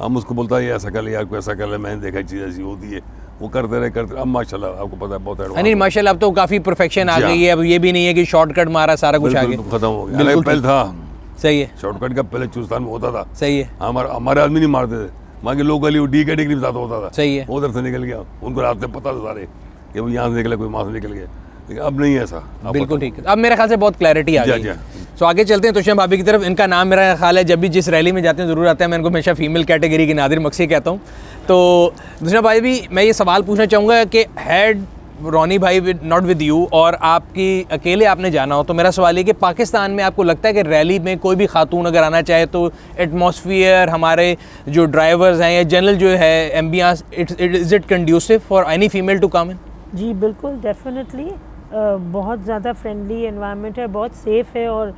हम उसको बोलता है ये ऐसा कर ले यार, कोई ऐसा कर ले, मैंने देखा चीज़ ऐसी होती है, वो करते रहे। अब माशाल्लाह आपको पता है बहुत एडवांस, नहीं माशाल्लाह अब तो काफ़ी परफेक्शन आ गई है। अब ये भी नहीं है कि शॉर्टकट मारा सारा कुछ आ गया, खत्म हो गया। पहले था सही है, शॉर्टकट का पहले चुस्तान में होता था, सही है, हमारे आदमी नहीं मारते थे, वहाँ के लोकली वो D कैटेगरी में ज़्यादा होता था, सही है, उधर से निकल गया, उनको रास्ते पता था सारे कि वो यहाँ से निकला, कोई वहाँ से निकल गया, लेकिन अब नहीं है ऐसा। बिल्कुल ठीक है, अब मेरे ख्याल से बहुत क्लैरिटी आ गई। जी। तो आगे चलते हैं तुशा भाभी की तरफ। इनका नाम मेरा ख्याल है जब भी जिस रैली में जाते हैं ज़रूर आता है, मैं इनको हमेशा फीमेल कैटेगरी की नादिर मक्सी कहता हूँ। तो तुशा भाई भी मैं ये सवाल पूछना चाहूँगा कि हैड रॉनी भाई नॉट विद यू और आपकी अकेले आपने जाना हो, तो मेरा सवाल ये कि पाकिस्तान में आपको लगता है कि रैली में कोई भी खातून अगर आना चाहे तो एटमॉस्फियर, हमारे जो ड्राइवर्स हैं या जनरल जो है ambience, is it conducive for any female to come in? जी बिल्कुल, डेफिनेटली बहुत ज़्यादा फ्रेंडली एनवायरनमेंट है, बहुत सेफ़ है। और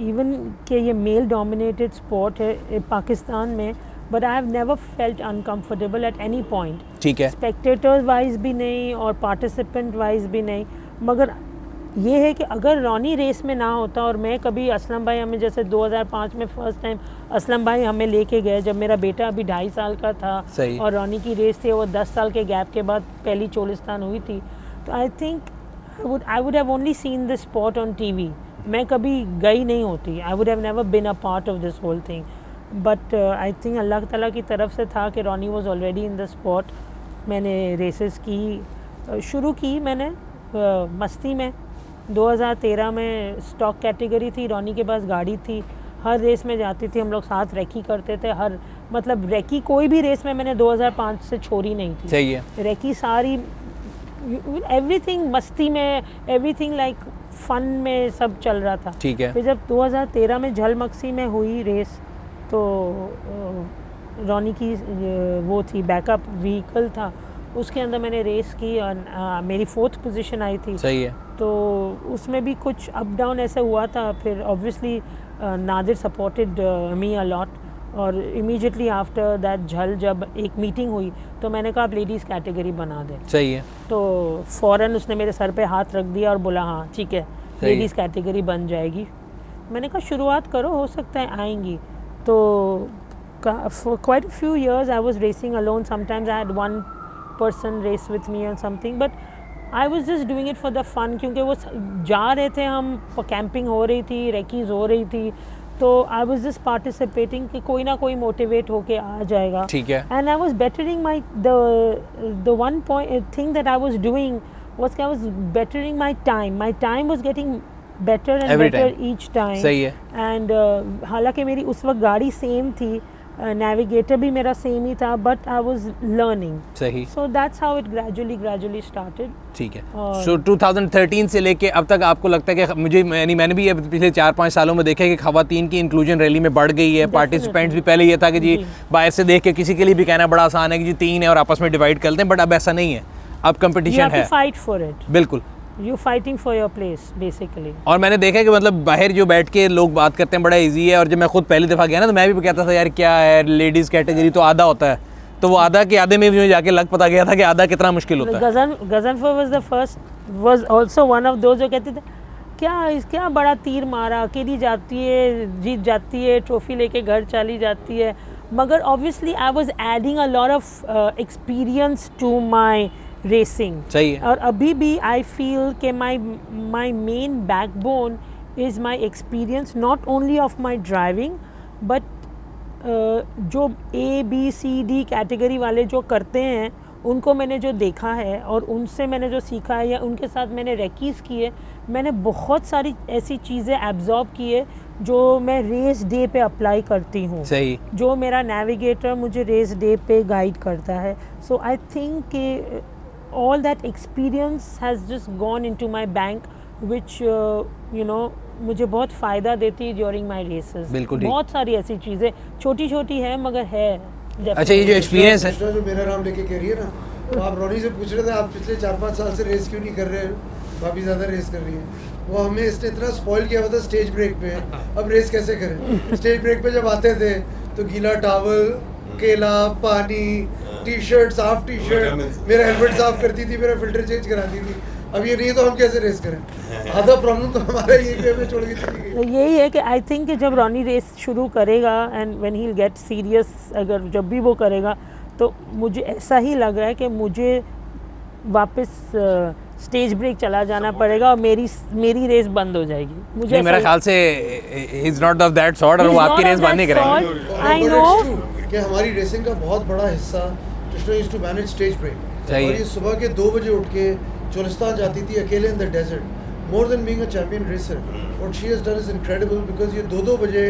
इवन कि ये मेल डोमिनेटेड स्पोर्ट है पाकिस्तान में, but I have never felt uncomfortable eight any point. ठीक है, स्पेक्टेटर्स वाइज भी नहीं और पार्टिसिपेंट वाइज भी नहीं। मगर ये है कि अगर रॉनी रेस में ना होता और मैं कभी, असलम भाई हमें जैसे 2005 में फ़र्स्ट टाइम असलम भाई हमें लेके गए जब मेरा बेटा अभी 2.5 साल का था, सही। और रॉनी की रेस थी, वो 10 साल के गैप के बाद पहली चोलिस्तान हुई थी। तो I think I would have only seen this spot on TV। मैं कभी गई नहीं होती, I would have never been a part of this whole thing. But I think अल्लाह ताला की तरफ से था कि Ronnie was already in the spot. मैंने रेसेस की शुरू की मैंने मस्ती में। 2013 में स्टॉक कैटेगरी थी, रॉनी के पास गाड़ी थी, हर रेस में जाती थी, हम लोग साथ रेकी करते थे। हर मतलब रेकी कोई भी रेस में मैंने 2005 से छोड़ी नहीं थी। सही है, रेकी सारी एवरीथिंग मस्ती में, एवरीथिंग लाइक फन में सब चल रहा था। ठीक है, फिर जब 2013 में झलमक्सी में हुई रेस तो रॉनी की वो थी बैकअप व्हीकल था, उसके अंदर मैंने रेस की और मेरी 4th पोजीशन आई थी। सही है, तो उसमें भी कुछ अप डाउन ऐसे हुआ था। फिर obviously Nadir supported me a lot, और इमीडिएटली आफ्टर दैट झल जब एक मीटिंग हुई तो मैंने कहा आप लेडीज़ कैटेगरी बना दें। सही है, तो फ़ौरन उसने मेरे सर पे हाथ रख दिया और बोला हाँ ठीक है लेडीज़ कैटेगरी बन जाएगी। मैंने कहा शुरुआत करो, हो सकता है आएंगी। तो for quite a few years I was racing alone. Sometimes I had one person race with me or something, but I was just doing it for the fun, क्योंकि वो जा रहे थे, हम कैंपिंग हो रही थी, रेकीज हो रही थी, तो I was just participating कि कोई ना कोई मोटिवेट होके आ जाएगा। ठीक है, And I was bettering my the one point thing that I was doing was I was bettering my time. My time was getting better and Every better time. each time. सही है, and हालांकि मेरी उस वक्त गाड़ी same थी, navigator भी मेरा सेम ही था, बट आई वाज लर्निंग। सही, so that's how it gradually started. ठीक है। और- सो 2013 से लेके अब तक आपको लगता है कि मुझे मैंने भी अब पिछले 4-5 सालों में देखा है कि खवातीन की इंक्लूजन रैली में बढ़ गई है। पार्टिसिपेंट्स भी पहले ये था कि जी बाहर से देख के किसी के लिए भी कहना बड़ा आसान है कि जी 3 है और आपस में डिवाइड करते हैं, बट अब ऐसा नहीं है, अब यू कंपटीशन हैव है। टू फाइट फॉर इट, बिल्कुल, you fighting for your place basically. और मैंने देखा है कि मतलब बाहर जो बैठ के लोग बात करते हैं बड़ा इजी है, और जब मैं खुद पहली दफ़ा गया ना तो मैं भी कहता था यार क्या है लेडीज़ कैटेगरी तो आधा होता है, तो वो आधा के आधे में भी जाके लग पता गया था कि आधा कितना मुश्किल होता है। Ghazanfar was also one of those जो कहते थे क्या बड़ा तीर मारा, अकेली जाती है, जीत जाती है, ट्रॉफी लेके घर चली जाती है, मगर obviously I was adding a lot of experience to my racing. सही है। और अभी भी आई फील कि my main backbone is my experience, not only of my driving but जो ABCD कैटेगरी वाले जो करते हैं उनको मैंने जो देखा है और उनसे मैंने जो सीखा है या उनके साथ मैंने रेकीज़ की है, मैंने बहुत सारी ऐसी चीज़ें एब्जॉर्ब की है जो मैं रेस डे पे अप्लाई करती हूँ। सही। जो मेरा नेविगेटर मुझे रेस डे पे गाइड करता है। सो आई थिंक कि all that experience has just gone into my bank which you know मुझे बहुत फ़ायदा देती है ड्यूरिंग माय रेसेस। बिल्कुल ठीक। बहुत सारी ऐसी चीज़ें छोटी छोटी है मगर है। अच्छा, ये जो एक्सपीरियंस है, कृष्णा जो मेरा नाम लेके कह रही है ना, तो आप रोनी से पूछ रहे थे आप पिछले 4-5 साल से रेस क्यों नहीं कर रहे हो, भाभी ज़्यादा रेस कर रही है। वो हमें इसने इतना स्पॉइल किया हुआ था स्टेज ब्रेक पे, अब रेस कैसे करें। स्टेज ब्रेक पे जब आते थे तो गीला टावल, केला, पानी, टी-शर्ट, हाफ टी-शर्ट, मेरा हेलमेट साफ करती थी, मेरा फिल्टर चेंज कराती थी। अब ये नहीं तो हम कैसे रेस करें। आधा प्रॉब्लम तो हमारा यही पे हमें छोड़ के चली गई। तो यही है कि आई थिंक कि जब रॉनी रेस शुरू करेगा and when he will get serious, अगर जब भी वो करेगा तो मुझे ऐसा ही लग रहा है कि मुझे वापस स्टेज ब्रेक चला जाना पड़ेगा और मेरी रेस बंद हो जाएगी। मुझे नहीं, मेरा ख्याल से he is not of that sort और वो आपकी रेस बंद नहीं करेंगे। आई But नो it's true कि हमारी रेसिंग का बहुत बड़ा हिस्सा Krishna used to manage stage break. सही और है। ये सुबह के 2 बजे उठ के चोलिस्तान जाती थी अकेले in the desert. More than being a champion racer, what she has done is incredible because ये 2-2 बजे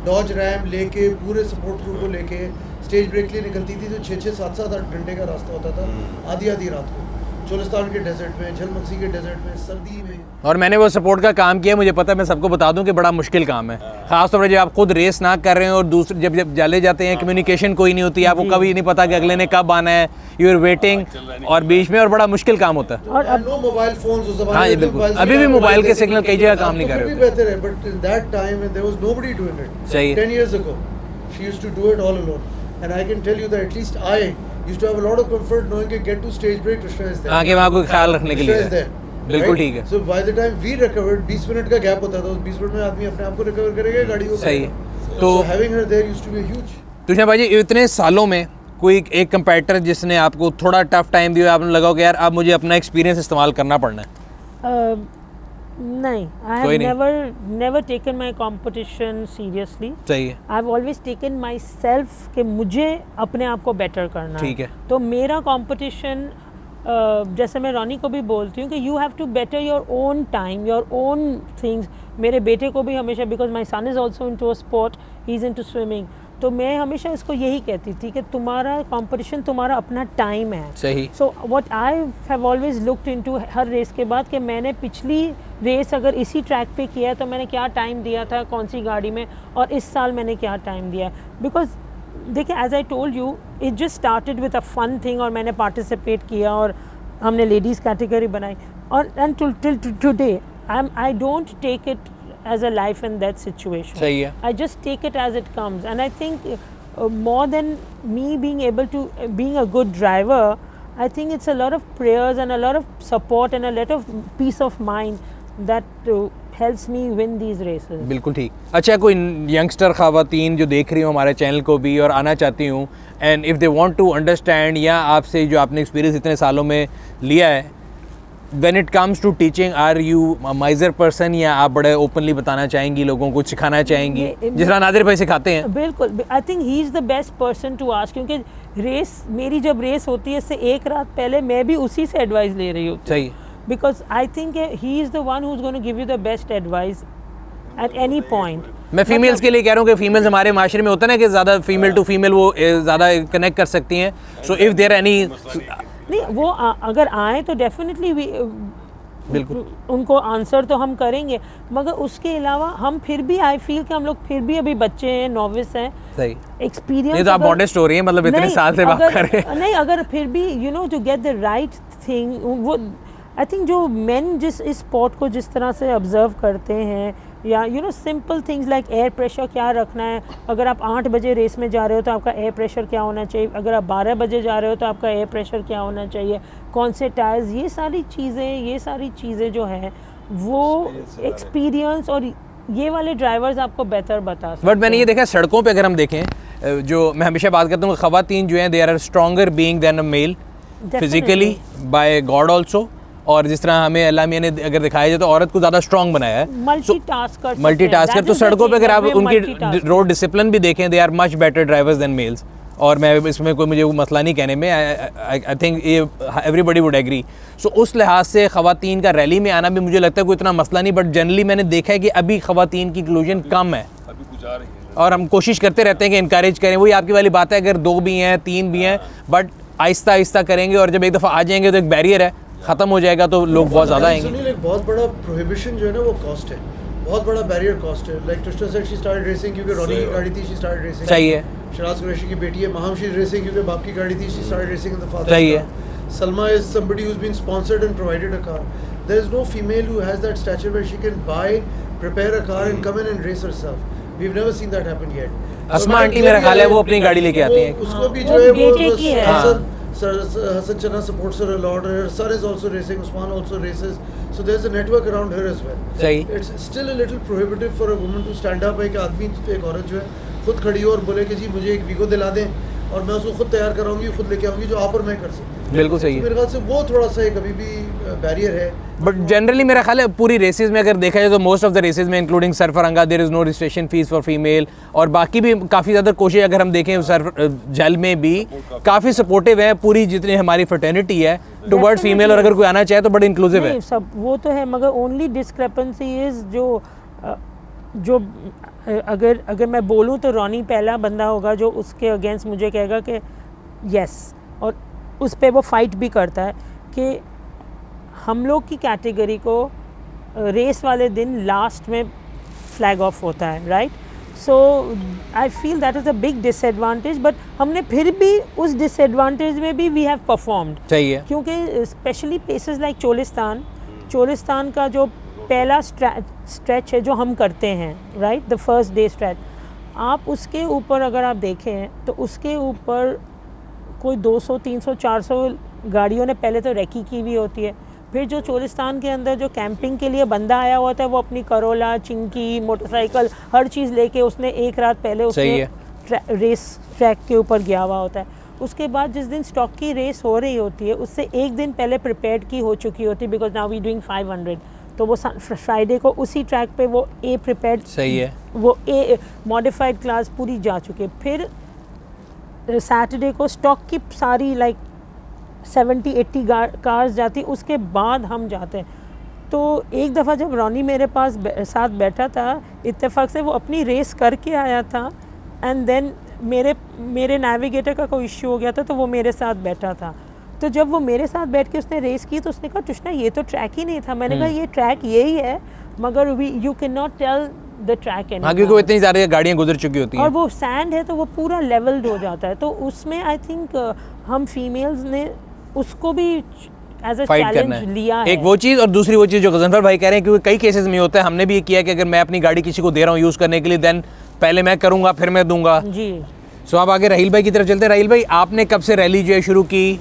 डॉज रैम लेके पूरे सपोर्ट क्रू को लेके स्टेज ब्रेक के लिए निकलती थी, तो 6-6, 7-7, 8 घंटे का रास्ता होता था आधी रात को, चोलिस्तान के डेजर्ट में, झलमक्सी के डेजर्ट में, सर्दी में। और मैंने वो सपोर्ट का काम किया, मुझे पता है, मैं सबको बता दूं कि बड़ा मुश्किल काम है, खासतौर पर जब आप खुद रेस ना कर रहे हैं और दूसरे जब चले जाते हैं, कम्युनिकेशन कोई नहीं होती, आपको कभी नहीं पता कि अगले ने कब आना है, यू आर वेटिंग और बीच में, और बड़ा मुश्किल काम होता है। और अब नो मोबाइल फोन्स उस जमाने हाँ, ये में बिल्कुल। मोबाइल अभी भी मोबाइल के सिग्नल कई जगह काम अब नहीं तो कर फिर रहे भी होते। बेहतर है, but in that time there was nobody doing it. सही है। 10 years ago she used to do it all alone, and I can tell you that at least I used to have a lot of comfort knowing कि get to stage break Krishna is there। आगे वहाँ कोई ख्याल रखने के Krishna लिए is there, बिल्कुल right? ठीक है। So by the time we recovered 20 minute का गैप होता था, उस 20 मिनट में आदमी अपने आप को रिकवर करेगा, गाड़ी को सही है। करेगा। तो- So having her there used to be huge। Tushar भाई जी, इतने सालों में कोई एक कंपैरेटर जिसने आपको थोड़ा टफ टाइम दिया, आपने लगा कि यार अब मुझे अपना एक्सपीरियंस इस्तेमाल करना पड़ना है? नहीं, आई कोई हैव नहीं। Never taken my competition seriously. सही है। I have always taken my self कि मुझे अपने आप को बेटर करना ठीक है। तो मेरा कंपटीशन जैसे मैं रॉनी को भी बोलती हूँ कि you have to better your own time, your own things. मेरे बेटे को भी हमेशा, because my son is also into a sport, he is into swimming, तो मैं हमेशा इसको यही कहती थी कि तुम्हारा कंपटीशन तुम्हारा अपना टाइम है। सही। So what I have always looked into हर रेस के बाद कि मैंने पिछली रेस अगर इसी ट्रैक पे किया है तो मैंने क्या टाइम दिया था कौन सी गाड़ी में, और इस साल मैंने क्या टाइम दिया। बिकॉज देखिए, as I told you, it just started with a fun thing और मैंने पार्टिसिपेट किया और हमने लेडीज़ कैटेगरी बनाई, और and till today I don't take it as a life and death situation. सही है। I just take it as it comes, and I think more than me being able to being a good driver, I think it's a lot of prayers and a lot of support and a lot of peace of mind that helps me win these races. बिल्कुल ठीक। अच्छा, कोई youngster ख़वातीन जो देख रही हूँ हमारे चैनल को भी और आना चाहती हूँ, and if they want to understand, या आपसे जो आपने एक्सपीरियंस इतने सालों में लिया है, When it comes to teaching, are you a miser person, या आप बड़े ओपनली बताना चाहेंगी, लोगों को सिखाना चाहेंगी जिस तरह नादिर भाई सिखाते हैं? बिल्कुल, I think he is the best person to ask, क्योंकि रेस, मेरी जब रेस होती है इससे एक रात पहले मैं भी उसी से एडवाइस ले रही होती हूँ। सही। Because I think he is the one who is going to give you the best advice at any point. मैं फीमेल्स के लिए कह रहा हूँ कि फीमेल्स हमारे माशरे में होता है ना कि ज़्यादा फीमेल टू फीमेल वो ज़्यादा कनेक्ट कर सकती हैं, सो इफ़ देयर एनी, नहीं, वो अगर आए तो डेफिनेटली बिल्कुल उनको आंसर तो हम करेंगे, मगर उसके अलावा हम फिर भी, आई फील कि हम लोग फिर भी अभी बच्चे हैं, नॉविस हैं। सही। एक्सपीरियंस, ये तो आप मॉडर्न स्टोरी है, मतलब इतने साल से बात कर रहे हैं। नहीं, अगर फिर भी you know to get the right thing, वो आई थिंक जो मेन जिस इस स्पोर्ट को जिस तरह से ऑब्जर्व करते हैं, या you know simple things like air pressure क्या रखना है, अगर आप 8 बजे रेस में जा रहे हो तो आपका एयर प्रेशर क्या होना चाहिए, अगर आप 12 बजे जा रहे हो तो आपका एयर प्रेशर क्या होना चाहिए, कौन से टायर्स, ये सारी चीज़ें जो हैं वो एक्सपीरियंस और ये वाले ड्राइवर्स आपको बेहतर बता सकते बट मैंने ये देखा सड़कों पे अगर हम देखें, जो मैं हमेशा बात करता हूँ, ख़वातीन जो हैं they are stronger being than a male physically by God also, और जिस तरह हमें अल्लाह मियां ने अगर दिखाया जाए तो औरत को ज़्यादा स्ट्रॉन्ग बनाया है, मल्टीटास्कर। तो सड़कों पे अगर आप उनकी रोड डिसिप्लिन भी देखें, they are much better drivers than males. और मैं इसमें कोई मुझे मसला नहीं कहने में, आई थिंक ये एवरीबडी वुड एग्री। सो उस लिहाज से ख़वातीन का रैली में आना भी मुझे लगता है कोई इतना मसला नहीं, बट जनरली मैंने देखा है कि अभी ख़वातीन की इंक्लूजन कम है, अभी कुछ आ रही है और हम कोशिश करते रहते हैं कि इनकरेज करें। वही आपकी वाली बात है, अगर 2 भी हैं 3 भी हैं, बट आहिस्ता आहिस्ता करेंगे, और जब एक दफ़ा आ जाएंगे तो एक बैरियर है, ख़त्म हो जाएगा तो लोग बहुत ज़्यादा आएंगे। सुनील, एक बहुत बड़ा प्रोहिबिशन जो है ना वो कॉस्ट है, बहुत बड़ा बैरियर कॉस्ट है। लाइक टुस्टा सेड शी स्टार्टेड रेसिंग क्योंकि रॉनी की गाड़ी थी, शी स्टार्टेड रेसिंग। सही है। शराज कुरैशी की बेटी है माहम, शी रेसिंग क्योंकि बाप की गाड़ी थी, she started racing in the father. सही है। Salma is somebody who's been sponsored and provided a car. There is no female who has that stature where she can buy, prepare a car and come in and race herself. We've never seen that happen yet. Asma aunty मेरा ख्याल है वो अपनी गाड़ी लेके आती हैं। उसको भी जो है वो बेटे की है। Hassan Chana supports her a lot. Her son is also racing. Usman also races. So there's a network around her as well. सही। It's still a little prohibitive for a woman to stand up, एक आदमी, एक औरत जो है खुद खड़ी हो और बोले कि जी मुझे एक वीगो दिला दें और मैं उसको खुद तैयार कराऊंगी, खुद लेके आऊंगी, जो आप और मैं कर सकते हैं। बिल्कुल सही है। मेरे ख्याल से वो थोड़ा सा एक अभी भी बैरियर है। बट जनरली मेरा ख्याल है पूरी रेसेस में अगर देखा जाए तो मोस्ट ऑफ द रेसेस में including Sarfaranga there is no registration fees for female, और बाकी भी काफ़ी ज़्यादा कोशिश अगर हम देखें जल में भी काफ़ी सपोर्टिव है पूरी जितनी हमारी फ्रेटर्निटी है टुवर्ड फीमेल, और अगर कोई आना चाहे तो बड़ा इंक्लूसिव है। सब वो तो है, मगर ओनली डिस्क्रिपेंसी इज़ जो अगर मैं बोलूँ तो रॉनी पहला बंदा होगा जो उसके अगेंस्ट मुझे कहेगा कि यस, और उस पे वो फाइट भी करता है कि हम लोग की कैटेगरी को रेस वाले दिन लास्ट में फ्लैग ऑफ होता है, right? So I feel that is a big disadvantage, but हमने फिर भी उस डिसएडवांटेज में भी वी हैव परफॉर्म्ड। सही है। क्योंकि स्पेशली प्लेसेस लाइक चोलिस्तान का जो पहला स्ट्रेच है जो हम करते हैं, right, the first day stretch, आप उसके ऊपर अगर आप देखें तो उसके ऊपर कोई 200, 300, 400 गाड़ियों ने पहले तो रेकी की हुई होती है। फिर जो चोलिस्तान के अंदर जो कैंपिंग के लिए बंदा आया हुआ था वो अपनी करोला, चिंकी, मोटरसाइकिल हर चीज़ लेके उसने एक रात पहले उसने रेस ट्रैक के ऊपर गया हुआ होता है। उसके बाद जिस दिन स्टॉक की रेस हो रही होती है उससे एक दिन पहले प्रिपेयर्ड की हो चुकी होती है, बिकॉज नाउ वी डूइंग 500, तो वो फ्राइडे को उसी ट्रैक पे वो ए प्रिपेयर्ड, सही है, वो ए मॉडिफाइड क्लास पूरी जा चुकी है। फिर सैटरडे को स्टॉक की सारी लाइक 70-80 कार्स जाती, उसके बाद हम जाते हैं। तो एक दफ़ा जब रॉनी मेरे पास साथ बैठा था, इत्तेफाक से वो अपनी रेस करके आया था, एंड देन मेरे नेविगेटर का कोई इश्यू हो गया था तो वो मेरे साथ बैठा था। तो जब वो मेरे साथ बैठ के उसने रेस की तो उसने कहा तुष्णा ये तो ट्रैक ही नहीं था। मैंने कहा ये ट्रैक यही है, मगर you can not tell the track any, क्योंकि वो इतनी ज़्यादा गाड़ियाँ गुजर चुकी होती हैं और वो सैंड है तो वो पूरा लेवल्ड हो जाता है। तो उसमें आई थिंक हम फीमेल्स ने उसको भी एज अ चैलेंज लिया है। एक वो चीज़, और दूसरी वो चीज़ जो गजनफर भाई कह रहे हैं, क्योंकि कई केसेस में होता है, हमने भी ये किया कि अगर मैं अपनी गाड़ी किसी को दे रहा हूँ यूज़ करने के लिए, देन पहले मैं करूँगा फिर मैं दूंगा जी। सो आप आगे राहील भाई की तरफ चलते हैं। राहील भाई, आपने कब से रैली जो है शुरू की,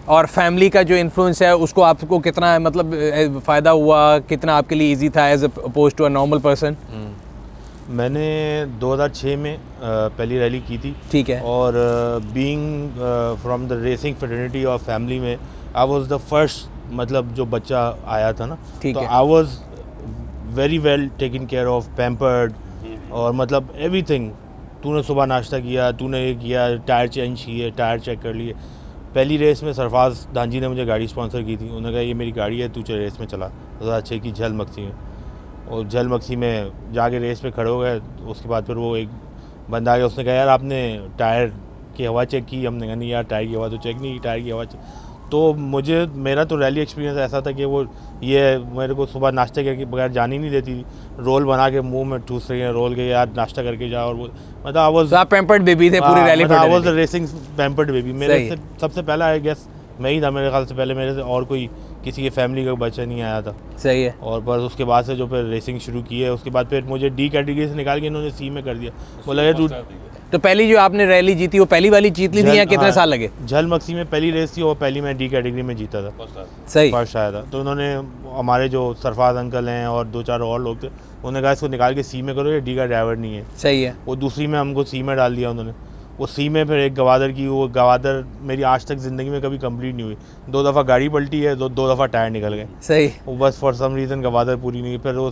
और फैमिली का जो इन्फ्लुएंस है उसको आपको कितना मतलब फ़ायदा हुआ, कितना आपके लिए इजी था as oppose to a normal person? मैंने 2006 में पहली रैली की थी, ठीक है, और being from the racing fraternity और फैमिली में आई वाज द फर्स्ट, मतलब जो बच्चा आया था ना, तो I was very well taken care of, pampered, और मतलब एवरीथिंग। तूने सुबह नाश्ता किया, तूने ये किया, टायर चेंज किए, टायर चेक कर लिए। पहली रेस में सरफराज दांजी ने मुझे गाड़ी स्पॉन्सर की थी, उन्होंने कहा ये मेरी गाड़ी है, तू चल रेस में चला। 2006 की झल मक्सी में, और झल मक्सी में जाके रेस पे खड़े हो गए। उसके बाद फिर वो एक बंदा आ गया, उसने कहा यार आपने टायर की हवा चेक की? हमने कहा नहीं यार टायर की हवा तो चेक नहीं की, टायर की हवा तो मुझे, मेरा तो रैली एक्सपीरियंस ऐसा था कि वो ये मेरे को सुबह नाश्ते करके बगैर जाने नहीं देती थी, रोल बना के मुंह में ठूस रही है, रोल के यार नाश्ता करके जाओ, और वो मतलब आई वाज पैम्पर्ड बेबी थे पूरी rally, I was the racing pampered baby. मेरे से सबसे पहला आई गेस मैं ही था, मेरे ख्याल से पहले मेरे से और कोई किसी की फैमिली का बच्चा नहीं आया था। सही है। और बस उसके बाद से जो फिर रेसिंग शुरू की है, उसके बाद फिर मुझे डी कैटेगरी से निकाल के इन्होंने सी में कर दिया। बोला यार तू तो पहली जो आपने रैली जीती वो पहली वाली जीत ली थी या कितने साल लगे? झलमक्सी में पहली रेस थी और पहली मैं डी कैटेगरी में जीता था, सही फर्स्ट आया था। तो उन्होंने हमारे जो सरफराज अंकल हैं और 2-4 और लोग थे, उन्होंने कहा इसको निकाल के सी में करो, ये डी का ड्राइवर नहीं है। सही है। वो दूसरी में हमको सी में डाल दिया उन्होंने। वो सी में फिर एक गवादर की, वो गवादर मेरी आज तक ज़िंदगी में कभी कंप्लीट नहीं हुई। 2 दफ़ा गाड़ी पलटी है, 2 दफ़ा टायर निकल गए। सही। वो बस फॉर सम रीज़न गवादर पूरी नहीं हुई। फिर वो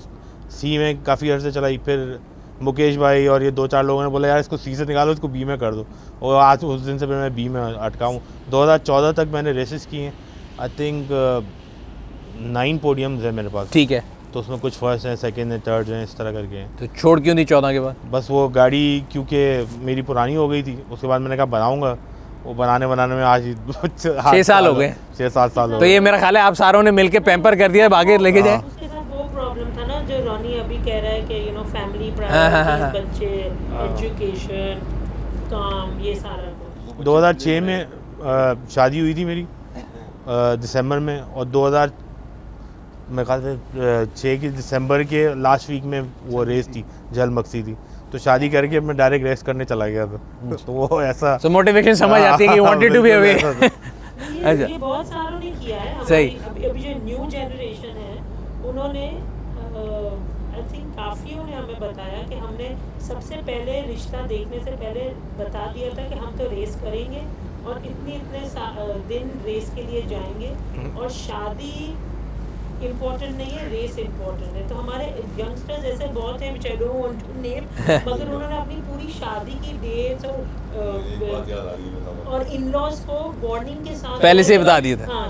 सी में काफ़ी अर्से चलाई। फिर मुकेश भाई और ये 2-4 लोगों ने बोला यार इसको सी से निकालो, इसको बी में कर दो। और आज उस दिन से फिर मैं बी में अटका हूँ। 2014 तक मैंने रेसेस की हैं। आई थिंक 9 पोडियम्स है मेरे पास। ठीक है। तो उसमें कुछ फर्स्ट हैं, सेकंड हैं, थर्ड हैं, इस तरह करके हैं। तो छोड़ क्यों दी 14 के बाद? बस वो गाड़ी क्योंकि मेरी पुरानी हो गई थी, उसके बाद मैंने कहा बनाऊंगा। वो बनाने में आज 6 साल हो गए। 6-7 साल हो तो ये मेरा ख्याल है आप सारों ने मिलके पैम्पर कर दिया, आगे लेके जाए। उसके साथ वो प्रॉब्लम था ना जो रॉनी अभी कह रहा है कि यू नो फैमिली प्रायोरिटीज, बच्चे, एजुकेशन, काम, ये सारा कुछ। 2006 में शादी हुई थी मेरी दिसंबर में, और 2000 मेरे ख्याल से 6 की दिसंबर के लास्ट वीक में वो रेस थी, झलमक्सी थी। तो शादी करके मैं डायरेक्ट रेस करने चला गया था। तो वो ऐसा सो मोटिवेशन समझ आती है कि वांटेड टू बी अवे। ये बहुत सारों ने किया है। सही। अभी जो न्यू जनरेशन है उन्होंने आई थिंक काफ़ियों ने हमें बताया कि हमने सबसे पहले रिश्ता देखने से पहले बता दिया था कि हम तो रेस करेंगे और इतने दिन रेस के लिए जाएंगे, और शादी इम्पोर्टेंट नहीं है, रेस इम्पोर्टेंट है। तो हमारे यंगस्टर्स ऐसे बहुत हैं, which I don't want to name, मगर उन्होंने अपनी पूरी शादी की डेट्स और इन-लॉज को वार्निंग के साथ पहले से बता दिया था। हाँ,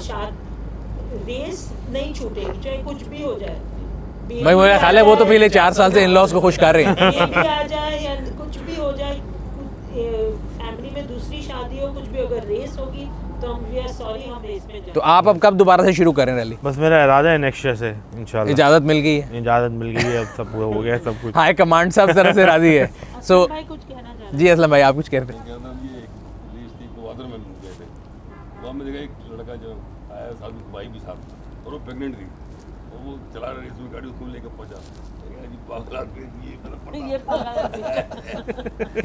रेस नहीं छूटेगी चाहे कुछ भी हो जाए। भाई मेरा ख्याल है वो तो पिछले 4 साल से इन-लॉज को खुश कर रहे हैं। ये भी आ जाए या कुछ भी हो जाए, फैमिली में दूसरी शादी हो, कुछ भी, अगर रेस होगी तो हम वी आर सॉरी, हम रेस में जाएंगे। तो आप अब कब दोबारा से शुरू करें रैली? बस मेरा इरादा है नेक्स्ट ईयर से इंशाल्लाह। इजाज़त मिल गई है? इजाज़त मिल गई है, अब सब हो गया सब कुछ। हाई कमांड सब तरह से राजी है। सो भाई कुछ कहना चाह रहे हैं? जी असलम भाई आप कुछ कह रहे थे? में देखा एक लड़का जो आया, साथ में भाई भी साथ, और वो प्रेग्नेंट थी, और वो चला रहा रेस में गाड़ी, उसको लेकर पहुंचा।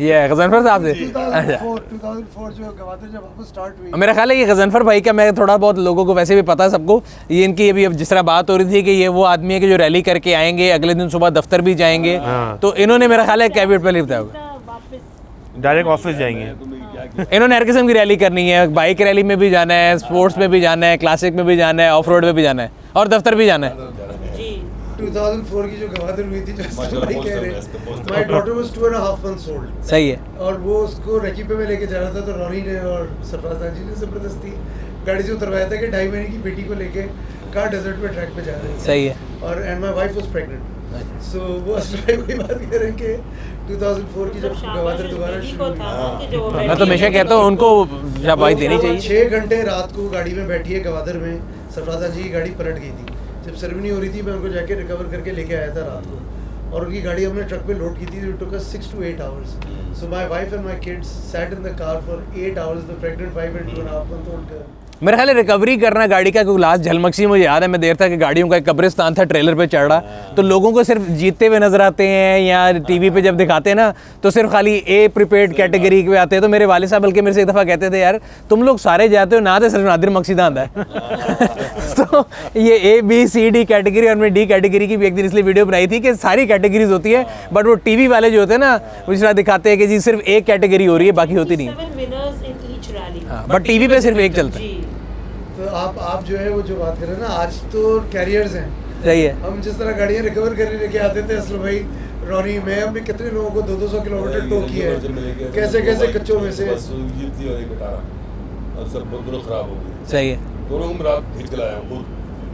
ये गजनफर साहब से 2004 जो गवादर जब वापस स्टार्ट हुई, मेरा ख्याल है ये गजनफर भाई का, मैं थोड़ा बहुत लोगों को वैसे भी पता है सबको, ये इनकी अभी अब जिस तरह बात हो रही थी कि ये वो आदमी है कि जो रैली करके आएंगे, अगले दिन सुबह दफ्तर भी जाएंगे। तो इन्होंने मेरा ख्याल है कैबिनेट पर बताया होगा, डायरेक्ट ऑफिस जाएंगे। इन्होंने हर किस्म की रैली करनी है, बाइक रैली में भी जाना है, स्पोर्ट्स में भी जाना है, क्लासिक में भी जाना है, ऑफ रोड में भी जाना है, और दफ्तर भी जाना है। 2004 की जो गवादर हुई थी, जो भाई कह रहे, my daughter was 2.5 months old। सही है। और वो उसको रेकी पे मैं लेके जा रहा था, तो रॉनी ने और सरफराज जी ने जबरदस्ती गाड़ी से उतरवाया था कि 2.5 महीने की बेटी को लेके कार डेजर्ट में ट्रैक पे जा रहे थे। सही है। और and my wife was pregnant. So वो असल में वही बात कह रहे हैं कि 2004 की जब गवादर दोबारा शुरू हुई, मैं तो हमेशा कहता हूँ उनको शाबाश देनी चाहिए। 6 घंटे रात को गाड़ी में बैठी है गवादर में, सरफराज जी की गाड़ी पलट गई थी। जब सेरेमनी हो रही थी, मैं उनको जाके रिकवर करके लेके आया था रात को, और उनकी गाड़ी हमने ट्रक पे लोड की थी। It took us 6 to 8 hours। So my wife and my kids sat in the car for 8 hours, the pregnant wife and 2.5 month old girl। मेरा ख्याल है रिकवरी करना गाड़ी का, क्योंकि लास्ट झलमक्सी मुझे याद है, मैं देर तक गाड़ियों का एक कब्रिस्तान था, ट्रेलर पे चढ़ रहा, तो लोगों को सिर्फ जीतते हुए नजर आते हैं, या टीवी पे जब दिखाते हैं ना तो सिर्फ खाली ए प्रीपेड कैटेगरी के आते हैं। तो मेरे वाले साहब बल्कि मेरे से एक दफ़ा कहते थे, यार तुम लोग सारे जाते हो ना, तो सिर्फ नादिर मकसीदा आंदा है। तो ये A-B-C-D कैटेगरी, और मैं D कैटेगरी की भी एक दिन इसलिए वीडियो बनाई थी कि सारी कैटेगरीज होती है, बट वो टीवी वाले जो होते हैं ना, वो जिस तरह दिखाते हैं कि जी सिर्फ एक कैटेगरी हो रही है, बाकी होती नहीं है, बट टीवी पे सिर्फ एक चलता है। तो आप जो है वो जो बात कर रहे हैं ना, आज तो कैरियर्स हैं। सही है। हम जिस तरह गाड़ियाँ रिकवर करने लेके आते थे, असलम भाई, रॉनी, मैं हमने कितने लोगों को 200 किलोमीटर टो किया है, कैसे कैसे कच्चों में से। खराब हो गई। सही है। दोनों हम रात खींच के लाए, खुद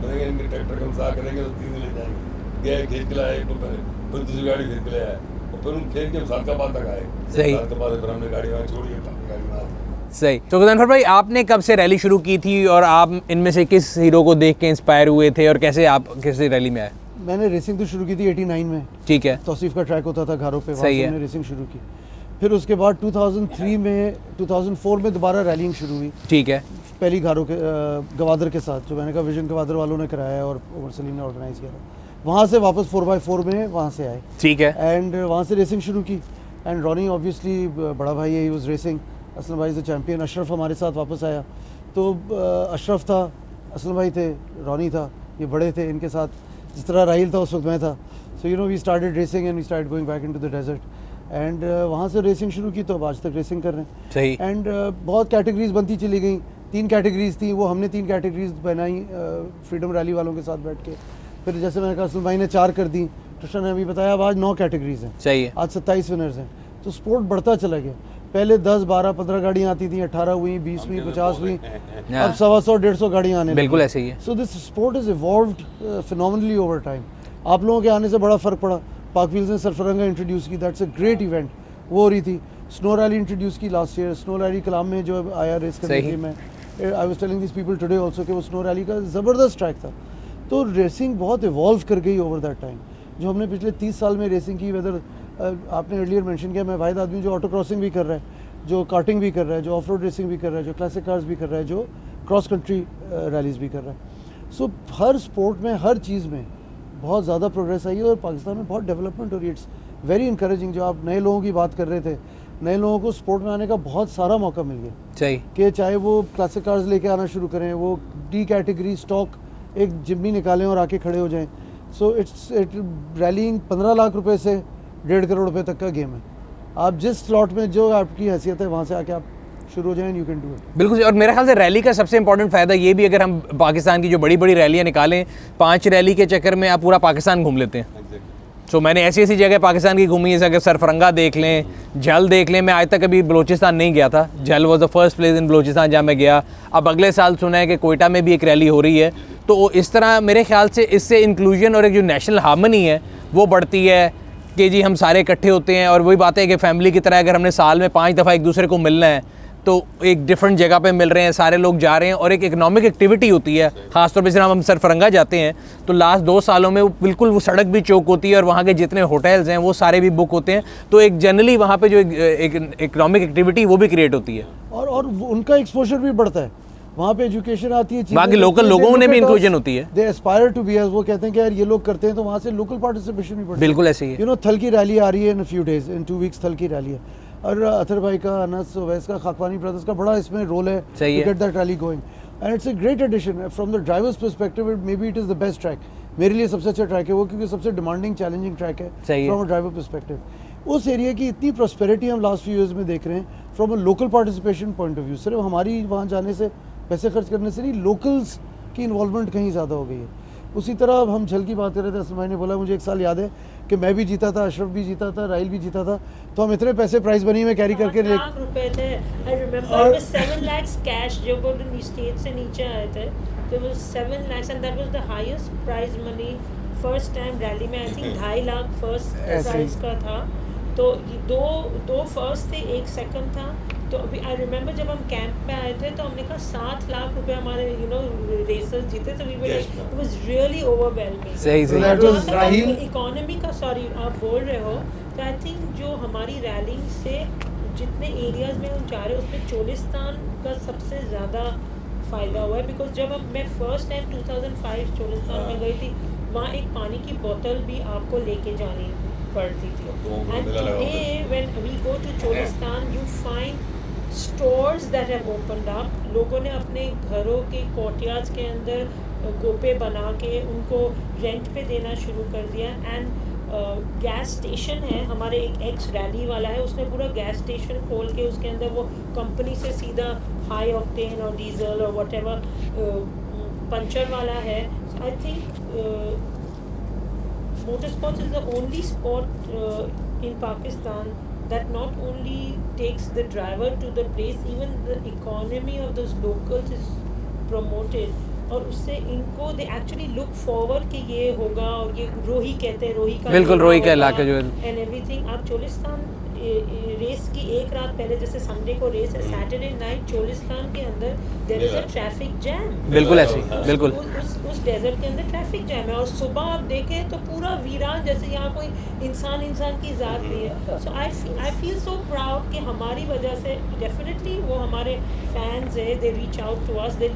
मैंने इनके ट्रैक्टर कम सा करेंगे तो 3 दिन ले जाएंगे, गए खींच के लाए एक पहले, फिर दूसरी गाड़ी खींच के ले आए, और फिर हम खेल के सादकाबाद तक आए। सही। सादकाबाद फिर हमने गाड़ी वहाँ छोड़ी, गाड़ी में सही। तो गजनफर भाई, आपने कब से रैली शुरू की थी, और आप इनमें से किस हीरो को देख के इंस्पायर हुए थे, और कैसे आप कैसे रैली में आए? मैंने रेसिंग तो शुरू की थी 89 में। ठीक है। तौसीफ का ट्रैक होता था घरों पे, वहाँ सही से है। मैंने रेसिंग शुरू की। फिर उसके बाद 2004 में दोबारा रैलिंग शुरू हुई। ठीक है। पहली घरों के गवादर के साथ, जो मैंने कहा विजन गवादर वालों ने कराया और उमर सलीम ने ऑर्गेनाइज किया था। वहाँ से वापस 4x4 में वहाँ से आए। ठीक है। एंड वहाँ से रेसिंग शुरू की। एंड रॉनी ऑब्वियसली बड़ा भाई है, ही वाज रेसिंग, असलम भाई इज़ द चैम्पियन। अशरफ हमारे साथ वापस आया, तो अशरफ था, असलम भाई थे, रॉनी था, ये बड़े थे, इनके साथ जिस तरह राहिल था उस वक्त मैं था। So you know we started racing and we started going back into the desert and वहाँ से रेसिंग शुरू की, तो अब आज तक रेसिंग कर रहे हैं। सही। एंड बहुत कैटेगरीज बनती चली गई, 3 कैटेगरीज थी, वो हमने 3 कैटेगरीज बनाई फ्रीडम रैली वालों के साथ बैठ के। फिर जैसे मैंने कहा असलम भाई ने 4 कर दी, कृष्ण ने अभी बताया, अब आज 9 कैटेगरीज हैं। सही है। आज 27 विनर्स हैं, तो स्पोर्ट बढ़ता चला गया। पहले 10, 12, 15 गाड़ियाँ आती थी, 18 हुई, 20 हुई, 50 हुई, अब 125, 150 गाड़ियाँ आने बिल्कुल ऐसे ही है। So this sport is evolved phenomenally over time. आप लोगों के आने से बड़ा फ़र्क पड़ा। पाक व्हील्स ने सरफरंगा इंट्रोड्यूस की, दैट्स अ ग्रेट इवेंट, वो हो रही थी। स्नो रैली इंट्रोड्यूस की लास्ट ईयर, स्नो रैली कलाम में जो आया रेस करने के लिए, मैं I was telling this people today also कि वो स्नो रैली का ज़बरदस्त ट्रैक था। तो रेसिंग बहुत इवॉल्व कर गई ओवर दैट टाइम। जो हमने पिछले 30 साल में रेसिंग की, वेदर आपने अर्लियर मेंशन किया, मैं वाहिद आदमी जो ऑटो क्रॉसिंग भी कर रहा है, जो कार्टिंग भी कर रहा है, जो ऑफ रोड रेसिंग भी कर रहा है, जो क्लासिक कार्स भी कर रहा है, जो क्रॉस कंट्री रैलीज भी कर रहा है। सो हर स्पोर्ट में, हर चीज़ में बहुत ज़्यादा प्रोग्रेस आई है और पाकिस्तान में बहुत डेवलपमेंट हो रही है। It's very encouraging. जो आप नए लोगों की बात कर रहे थे, नए लोगों को स्पोर्ट में आने का बहुत सारा मौका मिल गया। सही। कि चाहे वो क्लासिक कार्स लेके आना शुरू करें, वो डी कैटेगरी स्टॉक एक जिम्नी निकालें और आके खड़े हो जाएं। सो इट्स रैलिंग 15 लाख रुपए से 1.5 करोड़ रुपए तक का गेम है। आप जिस स्लॉट में जो आपकी हैसियत है वहाँ से आके आप शुरू हो जाएं, यू कैन डू इट। बिल्कुल। और मेरे ख्याल से रैली का सबसे इंपॉर्टेंट फ़ायदा ये भी, अगर हम पाकिस्तान की जो बड़ी बड़ी रैलियाँ निकालें, 5 रैली के चक्कर में आप पूरा पाकिस्तान घूम लेते हैं। सो मैंने ऐसी ऐसी जगह पाकिस्तान की घूमी है, अगर सरफरंगा देख लें, झल देख लें। मैं आज तक कभी बलोचिस्तान नहीं गया था, झल was the first place in Balochistan जहाँ मैं गया। अब अगले साल सुना है कि कोयटा में भी एक रैली हो रही है। तो इस तरह मेरे ख्याल से इससे इंक्लूजन और एक जो नेशनल हार्मनी है वो बढ़ती है कि जी हम सारे इकट्ठे होते हैं। और वही बात है कि फैमिली की तरह अगर हमने साल में 5 दफ़ा एक दूसरे को मिलना है, तो एक डिफरेंट जगह पे मिल रहे हैं, सारे लोग जा रहे हैं और एक इकोनॉमिक एक्टिविटी होती है। ख़ासतौर पर जब हम सरफरंगा जाते हैं तो लास्ट 2 सालों में वो बिल्कुल वो सड़क भी चौक होती है और वहाँ के जितने होटल्स हैं वो सारे भी बुक होते हैं। तो एक जनरली वहाँ पे जो एक इकोनॉमिक एक्टिविटी वो भी क्रिएट होती है और उनका एक्सपोजर भी बढ़ता है। वहाँ पे एजुकेशन आती है, बाकी लोकल लोगों में भी इंक्लूजन होती है। दे एस्पायर टू बी एज, वो कहते हैं कि यार ये लोग करते हैं, तो वहाँ से लोकल पार्टिसिपेशन भी बढ़ती है। बिल्कुल ऐसे ही है। यू नो थल की रैली आ रही है in few days, in 2 weeks थल की रैली है। और अतर भाई का, अनस ओवैस का, खाकवानी ब्रदर्स का बड़ा इसमें रोल है to get that rally going and it's a great addition from the drivers perspective. Maybe it is the best track, मेरे लिए सबसे अच्छा ट्रैक है वो, क्योंकि सबसे डिमांडिंग चैलेंजिंग ट्रैक है फ्रॉम अ ड्राइवर पर्सपेक्टिव। उस एरिया की इतनी प्रॉस्पेरिटी हम लास्ट फ्यू ईयर्स में देख रहे हैं from a local participation point of view. सिर्फ हमारी वहाँ जाने से, पैसे खर्च करने से नहीं, लोकल्स की इन्वॉल्वमेंट कहीं ज़्यादा हो गई है। उसी तरह अब हम झल की बात कर रहे थे, असलम भाई ने बोला, मुझे एक साल याद है कि मैं भी जीता था, अशरफ भी जीता था, राहिल भी जीता था, तो हम इतने पैसे प्राइस बनी में कैरी करके लाख रुपए थे। आई रिमेंबर 7 लाख कैश जो बोर्ड स्टेज से नीचे आए थे, तो वो 7 lakh and that was the highest prize money first time rally में। I think 2.5 lakh first prize का था। तो ये दो फर्स्ट थे, 1 सेकंड था। तो अभी आई रिमेंबर जब हम कैंप में आए थे तो हमने कहा 7 लाख रुपए हमारे रेसर्स जीते, तो we were like it was really overwhelming. सही सही। इकोनॉमी का, सॉरी आप बोल रहे हो, तो आई थिंक जो हमारी रैली से जितने एरियाज में हम जा रहे हैं उसमें चोलिस्तान का सबसे ज़्यादा फ़ायदा हुआ है। बिकॉज जब मैं फर्स्ट टाइम 2005 चोलिस्तान में गई थी, वहाँ एक पानी की बोतल भी आपको लेके जानी पड़ती थी। And today when we go to Cholistan you find stores that have opened up. लोगों ने अपने घरों के कोर्टयार्ड्स के अंदर गोपे बना के उनको रेंट पे देना शुरू कर दिया। एंड गैस स्टेशन है, हमारे एक एक्स रैली वाला है, उसने पूरा गैस स्टेशन खोल के उसके अंदर वो कंपनी से सीधा हाई ऑक्टेन और डीजल और व्हाटएवर पंचर वाला है। I think motorsports is the only sport in Pakistan that not only takes the driver to the place, even the economy of those locals is promoted. और उससे इनको दे actually look forward कि ये होगा, और ये रोही कहते हैं, रोही का बिल्कुल रोही का इलाका जो है एंड एवरीथिंग। आप चोलिस्तान रेस की एक रात पहले, जैसे संडे को रेस है, सैटरडे नाइट चोलिस्तान के अंदर there is a traffic jam. बिल्कुल ऐसे, बिल्कुल उस डेजर्ट के अंदर ट्रैफिक जैम है। और सुबह आप देखें तो पूरा वीरान, जैसे यहाँ कोई इंसान की ज़ात नहीं है। सो आई फील सो प्राउड कि हमारी वजह से डेफिनेटली वो हमारे फैंस है, they reach out to us, they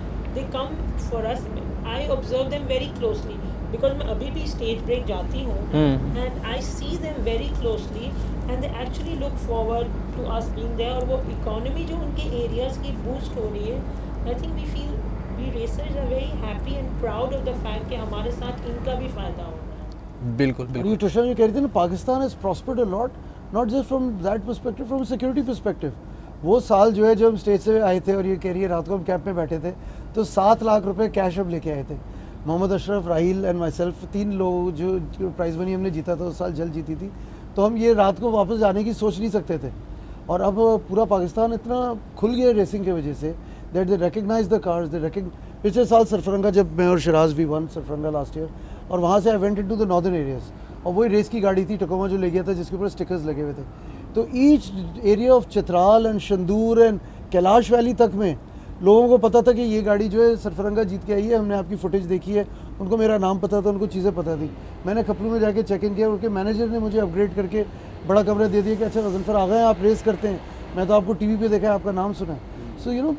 come for us. I observe them very closely. Because मैं अभी भी स्टेज ब्रेक जाती हूँ and I see them very closely and they actually look forward to us being there, और वो economy जो उनके areas की बूस्ट हो रही है, I think we feel we racers are very happy and proud of the fact कि हमारे साथ इनका भी फ़ायदा हो रहा है। बिल्कुल ये बिल्कुल ट्रिशा जो कह रही थी ना, Pakistan has prospered a lot, not just from that perspective, from security perspective. वो साल जो है जब हम स्टेज से आए थे और ये कह रही है रात को हम कैंप में बैठे थे तो 7 लाख रुपए कैश अब लेके आए थे। मोहम्मद अशरफ, राहील एंड माई सेल्फ, 3 लोग जो प्राइज़ मनी हमने जीता था उस साल जल जीती थी, तो हम ये रात को वापस जाने की सोच नहीं सकते थे। और अब पूरा पाकिस्तान इतना खुल गया रेसिंग की वजह से that they recognize the cars, पिछले साल सरफरंगा जब मैं और शिराज भी वन सरफरंगा लास्ट ईयर, और वहाँ से I went into the northern areas, और वही रेस की गाड़ी थी टकोमा जो ले गया था जिसके ऊपर स्टिकर्स लगे हुए थे। तो each area of Chitral and Shandur and Kailash valley तक में लोगों को पता था कि ये गाड़ी जो है सरफरंगा जीत के आई है। हमने आपकी फुटेज देखी है, उनको मेरा नाम पता था, उनको चीज़ें पता थी। मैंने खपलू में जाके चेक इन किया, उनके मैनेजर ने मुझे अपग्रेड करके बड़ा कमरा दे दिया कि अच्छा गजनफर आ गए हैं, आप रेस करते हैं, मैं तो आपको टीवी पे देखा है, आपका नाम सुना है। सो यू नो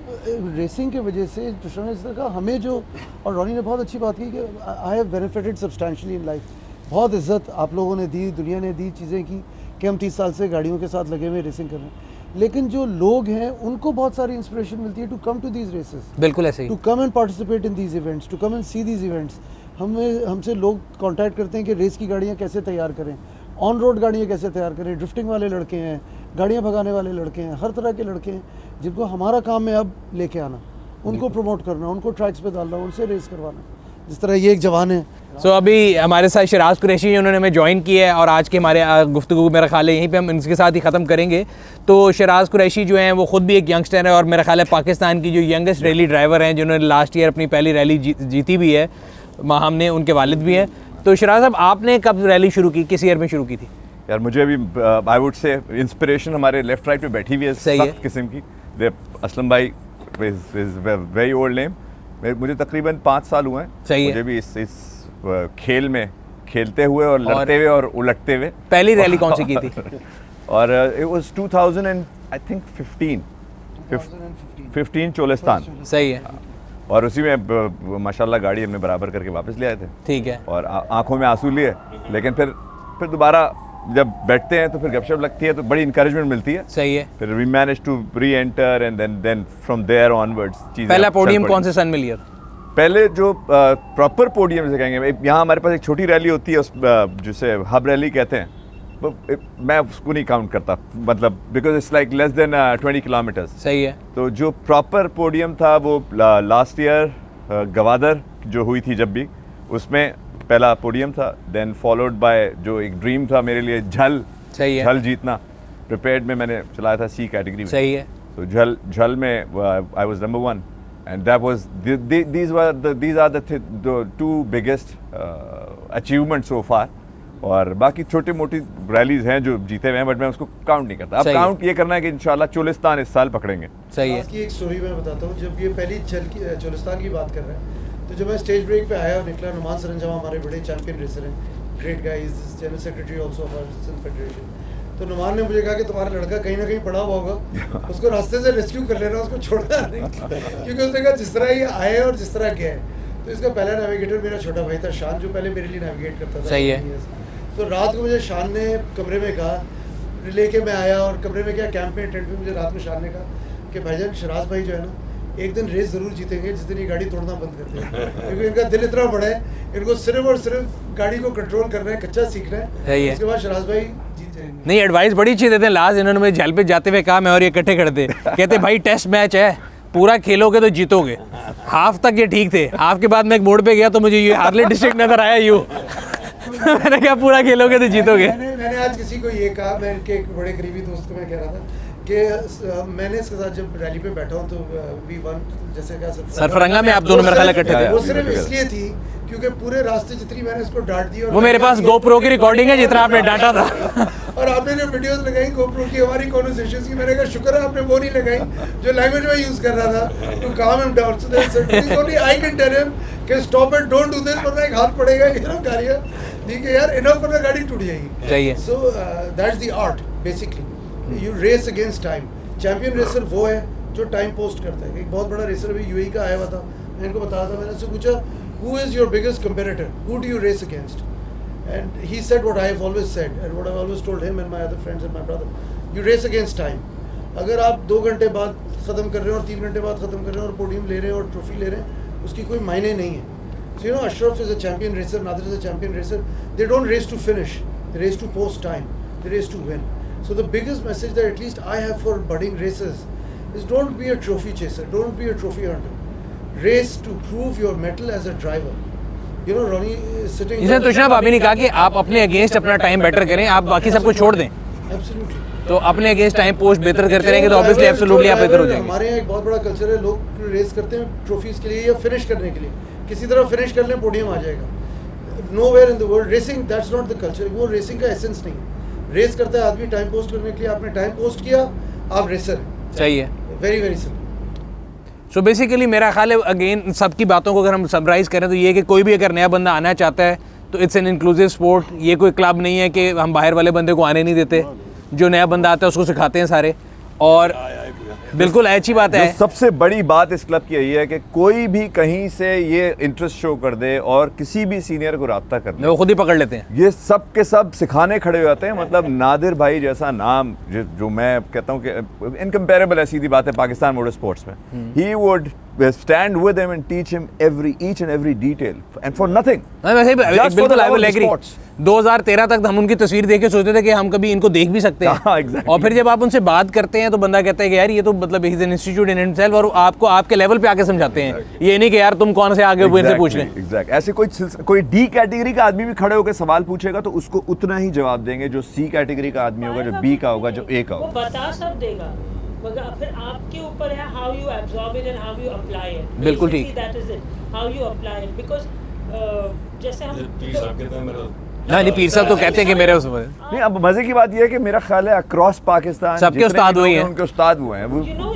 रेसिंग की वजह से ट्रिशा ने इस तरह का हमें जो, और रॉनी ने बहुत अच्छी बात की कि I have benefited substantially in life. बहुत इज्जत आप लोगों ने दी, दुनिया ने दी चीज़ें की कि हम 30 साल से गाड़ियों के साथ लगे हुए रेसिंग कर रहे हैं, लेकिन जो लोग हैं उनको बहुत सारी इंस्पिरेशन मिलती है to come to these races, बिल्कुल ऐसे ही, to come and participate in these events, to come and see these events. हमसे लोग कांटेक्ट करते हैं कि रेस की गाड़ियाँ कैसे तैयार करें, ऑन रोड गाड़ियाँ कैसे तैयार करें, ड्रिफ्टिंग वाले लड़के हैं, गाड़ियाँ भगाने वाले लड़के हैं, हर तरह के लड़के हैं जिनको हमारा काम है अब लेके आना, उनको प्रमोट करना, उनको ट्रैक्स पे डालना, उनसे रेस करवाना। जिस तरह ये एक जवान है। सो अभी हमारे साथ शिराज कुरैशी उन्होंने हमें ज्वाइन किया है और आज के हमारे गुफ्तगू मेरा ख्याल है यहीं पे हम इनके साथ ही ख़त्म करेंगे। तो शिराज कुरैशी जो हैं वो ख़ुद भी एक यंगस्टर है और मेरा ख्याल है पाकिस्तान की जो यंगेस्ट रैली ड्राइवर हैं जिन्होंने लास्ट ईयर अपनी पहली रैली जीती भी है, हमने उनके वालिद भी हैं। तो शिराज साहब आपने कब रैली शुरू की, किस ईयर में शुरू की थी? यार मुझे अभी आई वुड से इंस्पिरेशन हमारे लेफ्ट राइट पे बैठी हुई है सख्त किस्म की। असलम भाई इज वेरी ओल्ड नेम, मुझे तकरीबन 5 साल हुए हैं। सही मुझे भी इस खेल में खेलते हुए और लड़ते हुए और उलटते हुए। पहली रैली कौन सी की थी? और it was 2000 and I think 15 Cholistan. सही है। और उसी में माशाल्लाह गाड़ी हमने बराबर करके वापस ले आए थे। ठीक है। और आंखों में आंसू लिए, लेकिन फिर दोबारा जब बैठते हैं तो फिर गपशप लगती है तो बड़ी इंकरेजमेंट मिलती है। सही है। फिर we manage to reenter and then from there onwards चीजें। पहला पोडियम कौन से सन में लिया? पहले जो प्रॉपर पोडियम से कहेंगे, यहाँ हमारे पास एक छोटी रैली होती है उस जिसे हब रैली कहते हैं, मैं उसको नहीं काउंट करता, मतलब because it's like less than 20 kilometres. सही है। तो जो प्रॉपर पोडियम था वो लास्ट ईयर गवादर जो हुई थी जब भी, उसमें पहला पोडियम था। देन फॉलोड बाय जो एक ड्रीम था मेरे लिए झल। सही है। झल जीतना प्रिपेयर्ड में मैंने चलाया था सी कैटेगरी में। सही है। तो झल में I was number 1 and that was these are the 2 biggest achievements so far। और बाकी छोटी मोटी रैलीज हैं जो जीते हुए हैं, बट मैं उसको काउंट नहीं करता। अब काउंट ये करना है कि इंशाल्लाह चोलिस्तान इस साल पकड़ेंगे। सही है। इसकी एक स्टोरी मैं बताता हूँ। जब ये पहली चोलिस्तान की बात कर रहे हैं, तो जब मैं स्टेज ब्रेक पे आया और निकला, नुमान सरंजाम हमारे बड़े चैंपियन रेसर हैं, great guy, is general secretary also of our Sindh federation. तो नुमान ने मुझे कहा कि तुम्हारा लड़का कहीं ना कहीं पड़ा हुआ होगा, उसको रास्ते से रेस्क्यू कर लेना, उसको छोड़ना नहीं, क्योंकि उसने कहा जिस तरह ये आए और जिस तरह गए। तो इसका पहला नेविगेटर मेरा छोटा भाई था शान, जो पहले मेरे लिए नेविगेट करता था। सही है। तो रात को मुझे शान ने कमरे में कहा, लेके मैं आया और कमरे में क्या कैंप में टेंट में, मुझे रात में शान ने कहा कि भाईजान शिराज भाई जो है ना, एक दिन रेस जरूर जीतेंगे जिस दिन ये गाड़ी तोड़ना बंद करते हैं, क्योंकि इनका दिल इतना बड़ा है, इनको सिर्फ और सिर्फ गाड़ी को कंट्रोल करना है, कच्चा सीखना है, उसके बाद शिराज भाई जीत जाएंगे। नहीं, एडवाइस बड़ी अच्छी देते हैं। लास्ट इन्होंने मुझे झल पे जाते हुए कहा, मैं और ये इकट्ठे खड़े थे, कहते भाई टेस्ट मैच है, पूरा खेलोगे तो जीतोगे। हाफ तक ये ठीक थे, हाफ के बाद मैं एक मोड़ पे गया तो मुझे ये हार्ले डिस्ट्रिक्ट नजर आया यूँ मैंने क्या पूरा खेलोगे तो जीतोगे। मैंने आज किसी को ये कहा, मैं इनके एक बड़े करीबी दोस्त को मैं कह रहा था कि मैंने इसके साथ जब रैली पे बैठा हूँ तो वी वन जैसे क्या सरफरंगा में आप दोनों मेरे ख्याल इकट्ठे थे। वो सिर्फ इसलिए थी क्योंकि पूरे रास्ते जितनी मैंने इसको डांट दी, और वो मेरे पास गोप्रो की रिकॉर्डिंग है जितना आपने डांटा था और आपने जो वीडियोस लगाई गोप्रो की हमारी कॉन्वर्सेशंस की, मैंने कहा शुक्र है आपने वो नहीं लगाई जो लैंग्वेज में यूज कर रहा था to calm him down. So that's only I can tell him कि stop it, don't do this, वरना एक हाथ पड़ेगा, ये ना गाड़ियां ठीक है यार, इनफ वरना गाड़ी टूट जाएगी। सही है। So that's the art basically, you race against time. Champion racer वो है जो टाइम पोस्ट करता है। एक बहुत बड़ा रेसर अभी यूएई का आया हुआ था, मैं इनको बताया था, मैंने उससे पूछा who is your biggest competitor? Who do you race against? And he said what I have always said and what I've always told him and my other friends and my brother. You race against time. अगर आप 2 घंटे बाद ख़त्म कर रहे हैं और 3 घंटे बाद ख़त्म कर रहे हैं और पोडियम ले रहे हैं और ट्रॉफी ले रहे हैं, उसकी कोई मायने नहीं है. So you know, Ashraf is a champion racer, Nadir is a champion racer. They don't race to finish. They race to post time. They race to win. So the biggest message that at least I have for budding racers is don't be a trophy chaser. Don't be a trophy hunter. Race to prove your mettle as a driver. You know, Ronnie is sitting. इसने तुषार भाभी ने कहा कि आप अपने against अपना time better करें, आप बाकी सबको छोड़ दें. Absolutely. तो अपने अगेंस्ट टाइम पोस्ट बेहतर करते रहेंगे तो ऑब्वियसली एब्सोल्युटली आप बेहतर हो जाएंगे. हमारे यहाँ एक बहुत बड़ा कल्चर है, लोग रेस करते हैं ट्रॉफीज के लिए या फिनिश करने के लिए. किसी तरह फिनिश कर लें, पोडियम आ जाएगा. Nowhere in the world racing that's not the culture. वो रेसिंग का एसेंस नहीं है. रेस करता है आदमी टाइम पोस्ट करने के लिए. आपने टाइम पोस्ट किया, आप रेसर हैं. सही है. Very very simple. So basically मेरा ख्याल है अगेन सबकी बातों को अगर हम समराइज़ करें तो ये है कि कोई भी अगर नया बंदा आना चाहता है तो इट्स एन इंक्लूसिव स्पोर्ट. ये कोई क्लब नहीं है कि हम बाहर वाले बंदे को आने नहीं देते. जो नया बंदा आता है उसको सिखाते हैं सारे. और बिल्कुल अच्छी बात है. सबसे बड़ी बात इस क्लब की यही है कि कोई भी कहीं से ये इंटरेस्ट शो कर दे और किसी भी सीनियर को राब्ता कर दे, वो खुद ही पकड़ लेते हैं. ये सब के सब सिखाने खड़े हो जाते हैं. मतलब नादिर भाई जैसा नाम जो मैं कहता हूँ कि इनकम्पेरेबल है, सीधी बात है, पाकिस्तान मोटर स्पोर्ट्स में. He would stand with him and teach him each and every detail and for nothing. बिल्कुल I will agree. 2013 तक हम उनकी तस्वीर देख के सोचते थे कि हम कभी इनको देख भी सकते हैं. exactly. और फिर जब आप उनसे बात करते हैं तो बंदा कहता है कि यार ये तो मतलब he is an institute in himself, और आपको आपके लेवल पे आके समझाते हैं. ये नहीं कि यार तुम कौन से आगे ऊपर से पूछ लें. एग्जैक्ट. ऐसे कोई डी कैटेगरी का आदमी भी खड़े होकर सवाल पूछेगा तो उसको उतना ही जवाब देंगे जो सी कैटेगरी का आदमी होगा, जो बी का होगा, जो ए का होगा. बता सब देगा, मगर फिर आपके ऊपर है how you absorb it and how you apply it. बिल्कुल ठीक. That is it, how you apply it. Because जैसे हम नहीं पीर साहब तो कहते हैं कि मेरे उसमें नहीं. अब मजे की बात ये है कि मेरा ख्याल है अक्रॉस पाकिस्तान सबके उस्ताद हुए हैं, उनके उस्ताद हुए हैं. you know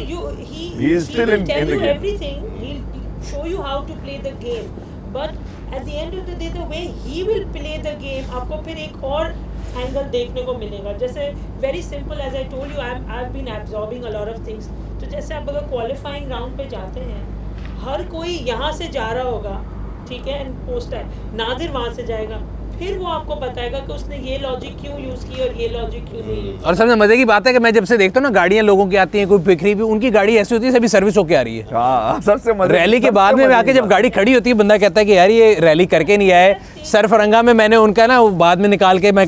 he is still in tell the you game. everything. He'll show you how to play the game, but at the end of the day the way he will play the game आपको फिर एक और angle देखने को मिलेगा. जैसे very simple, as I told you, I have been absorbing a lot of things. तो जैसे आप अगर क्वालिफाइंग राउंड पे जाते हैं, हर कोई यहाँ से जा रहा होगा, ठीक है, एंड पोस्ट है, नादिर वहाँ से जाएगा, फिर वो आपको बताएगा कि उसने ये लॉजिक क्यों यूज़ की और ये लॉजिक क्यों नहीं यूज़. और सबसे मजे की बात है कि मैं जब से देखता हूँ ना गाड़ियाँ लोगों की आती हैं, कोई बिखरी भी, उनकी गाड़ी ऐसी होती है सभी सर्विस होके आ रही है. हाँ, सबसे मजे. रैली के बाद में आके जब गाड़ी खड़ी होती है बंदा कहता है कि यार ये रैली करके नहीं आए. सरफरंगा में मैंने उनका ना बाद में निकाल के मैं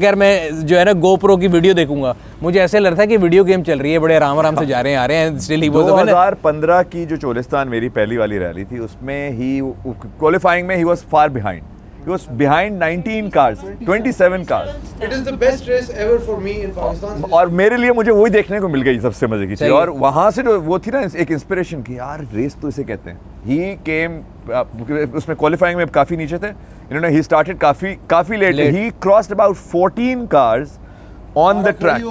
जो है ना GoPro की वीडियो देखूंगा, मुझे ऐसे लगता है कि वीडियो गेम चल रही है, बड़े आराम से जा रहे हैं, आ रहे हैं. स्टिल ही 2015 की जो चोलिस्तान मेरी पहली वाली रैली थी, उसमें ही क्वालिफाइंग में he was far behind. He was behind 19 cars, 27 cars. It is the best race ever for me in Pakistan. और मेरे लिए मुझे वही देखने को मिल गई सबसे मजे की चीज. और वहाँ से जो वो थी ना एक इंस्पिरेशन की, यार रेस तो इसे कहते हैं. He came उसमें क्वालिफाइंग में काफी नीचे थे इन्होंने. He started काफी late. He crossed about 14 cars on the track.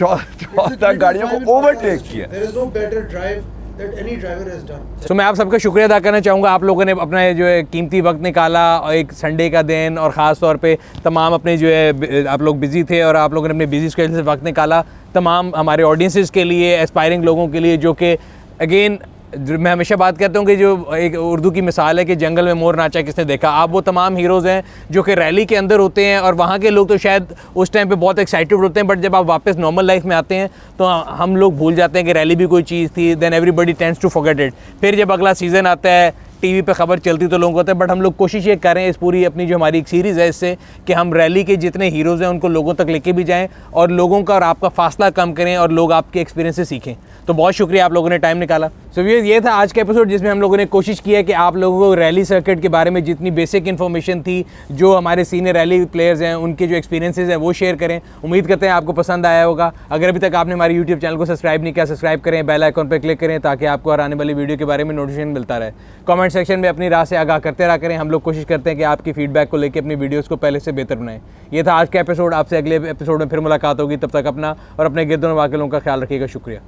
14 गाड़ियों को ओवरटेक किया. There is no better drive that any driver has done. तो मैं आप सबका शुक्रिया अदा करना चाहूँगा. आप लोगों ने अपना जो है कीमती वक्त निकाला, और एक संडे का दिन, और ख़ास तौर पे तमाम अपने जो है आप लोग बिज़ी थे और आप लोगों ने अपने बिजी स्केड्यूल से वक्त निकाला. तमाम हमारे ऑडियंसेस के लिए, एस्पायरिंग लोगों के लिए, जो कि अगेन मैं हमेशा बात करता हूँ कि जो एक उर्दू की मिसाल है कि जंगल में मोर नाचा किसने देखा. आप वो तमाम हीरोज़ हैं जो कि रैली के अंदर होते हैं, और वहाँ के लोग तो शायद उस टाइम पे बहुत एक्साइटेड होते हैं, बट जब आप वापस नॉर्मल लाइफ में आते हैं तो हम लोग भूल जाते हैं कि रैली भी कोई चीज़ थी. Then everybody tends to forget it. फिर जब अगला सीज़न आता है, टीवी पे खबर चलती तो लोगों को होता है, बट हम लोग कोशिश ये करें इस पूरी अपनी जो हमारी एक सीरीज़ है इससे कि हम रैली के जितने हीरोज़ हैं उनको लोगों तक लेके भी जाएं, और लोगों का और आपका फासला कम करें, और लोग आपके एक्सपीरियंस से सीखें. तो बहुत शुक्रिया, आप लोगों ने टाइम निकाला. सो ये था आज का एपिसोड, जिसमें हम लोगों ने कोशिश की है कि आप लोगों को रैली सर्किट के बारे में जितनी बेसिक इन्फॉर्मेशन थी, जो हमारे सीनियर रैली प्लेयर्स हैं उनके जो एक्सपीरियंसेस हैं वो शेयर करें. उम्मीद करते हैं आपको पसंद आया होगा. अगर अभी तक आपने हमारे यूट्यूब चैनल को सब्सक्राइब नहीं किया, सब्सक्राइब करें, बेल आइकन पर क्लिक करें, ताकि आपको हर आने वाली वीडियो के बारे में नोटिफिकेशन मिलता रहे. कमेंट सेक्शन में अपनी राय से आगाह करते रहा करें. हम लोग कोशिश करते हैं कि आपकी फीडबैक को लेकर अपनी वीडियोज़ को पहले से बेहतर बनाएं. ये था आज का एपिसोड. आपसे अगले एपिसोड में फिर मुलाकात होगी. तब तक अपना और अपने गिरदों वाके लोगों का ख्याल रखिएगा. शुक्रिया.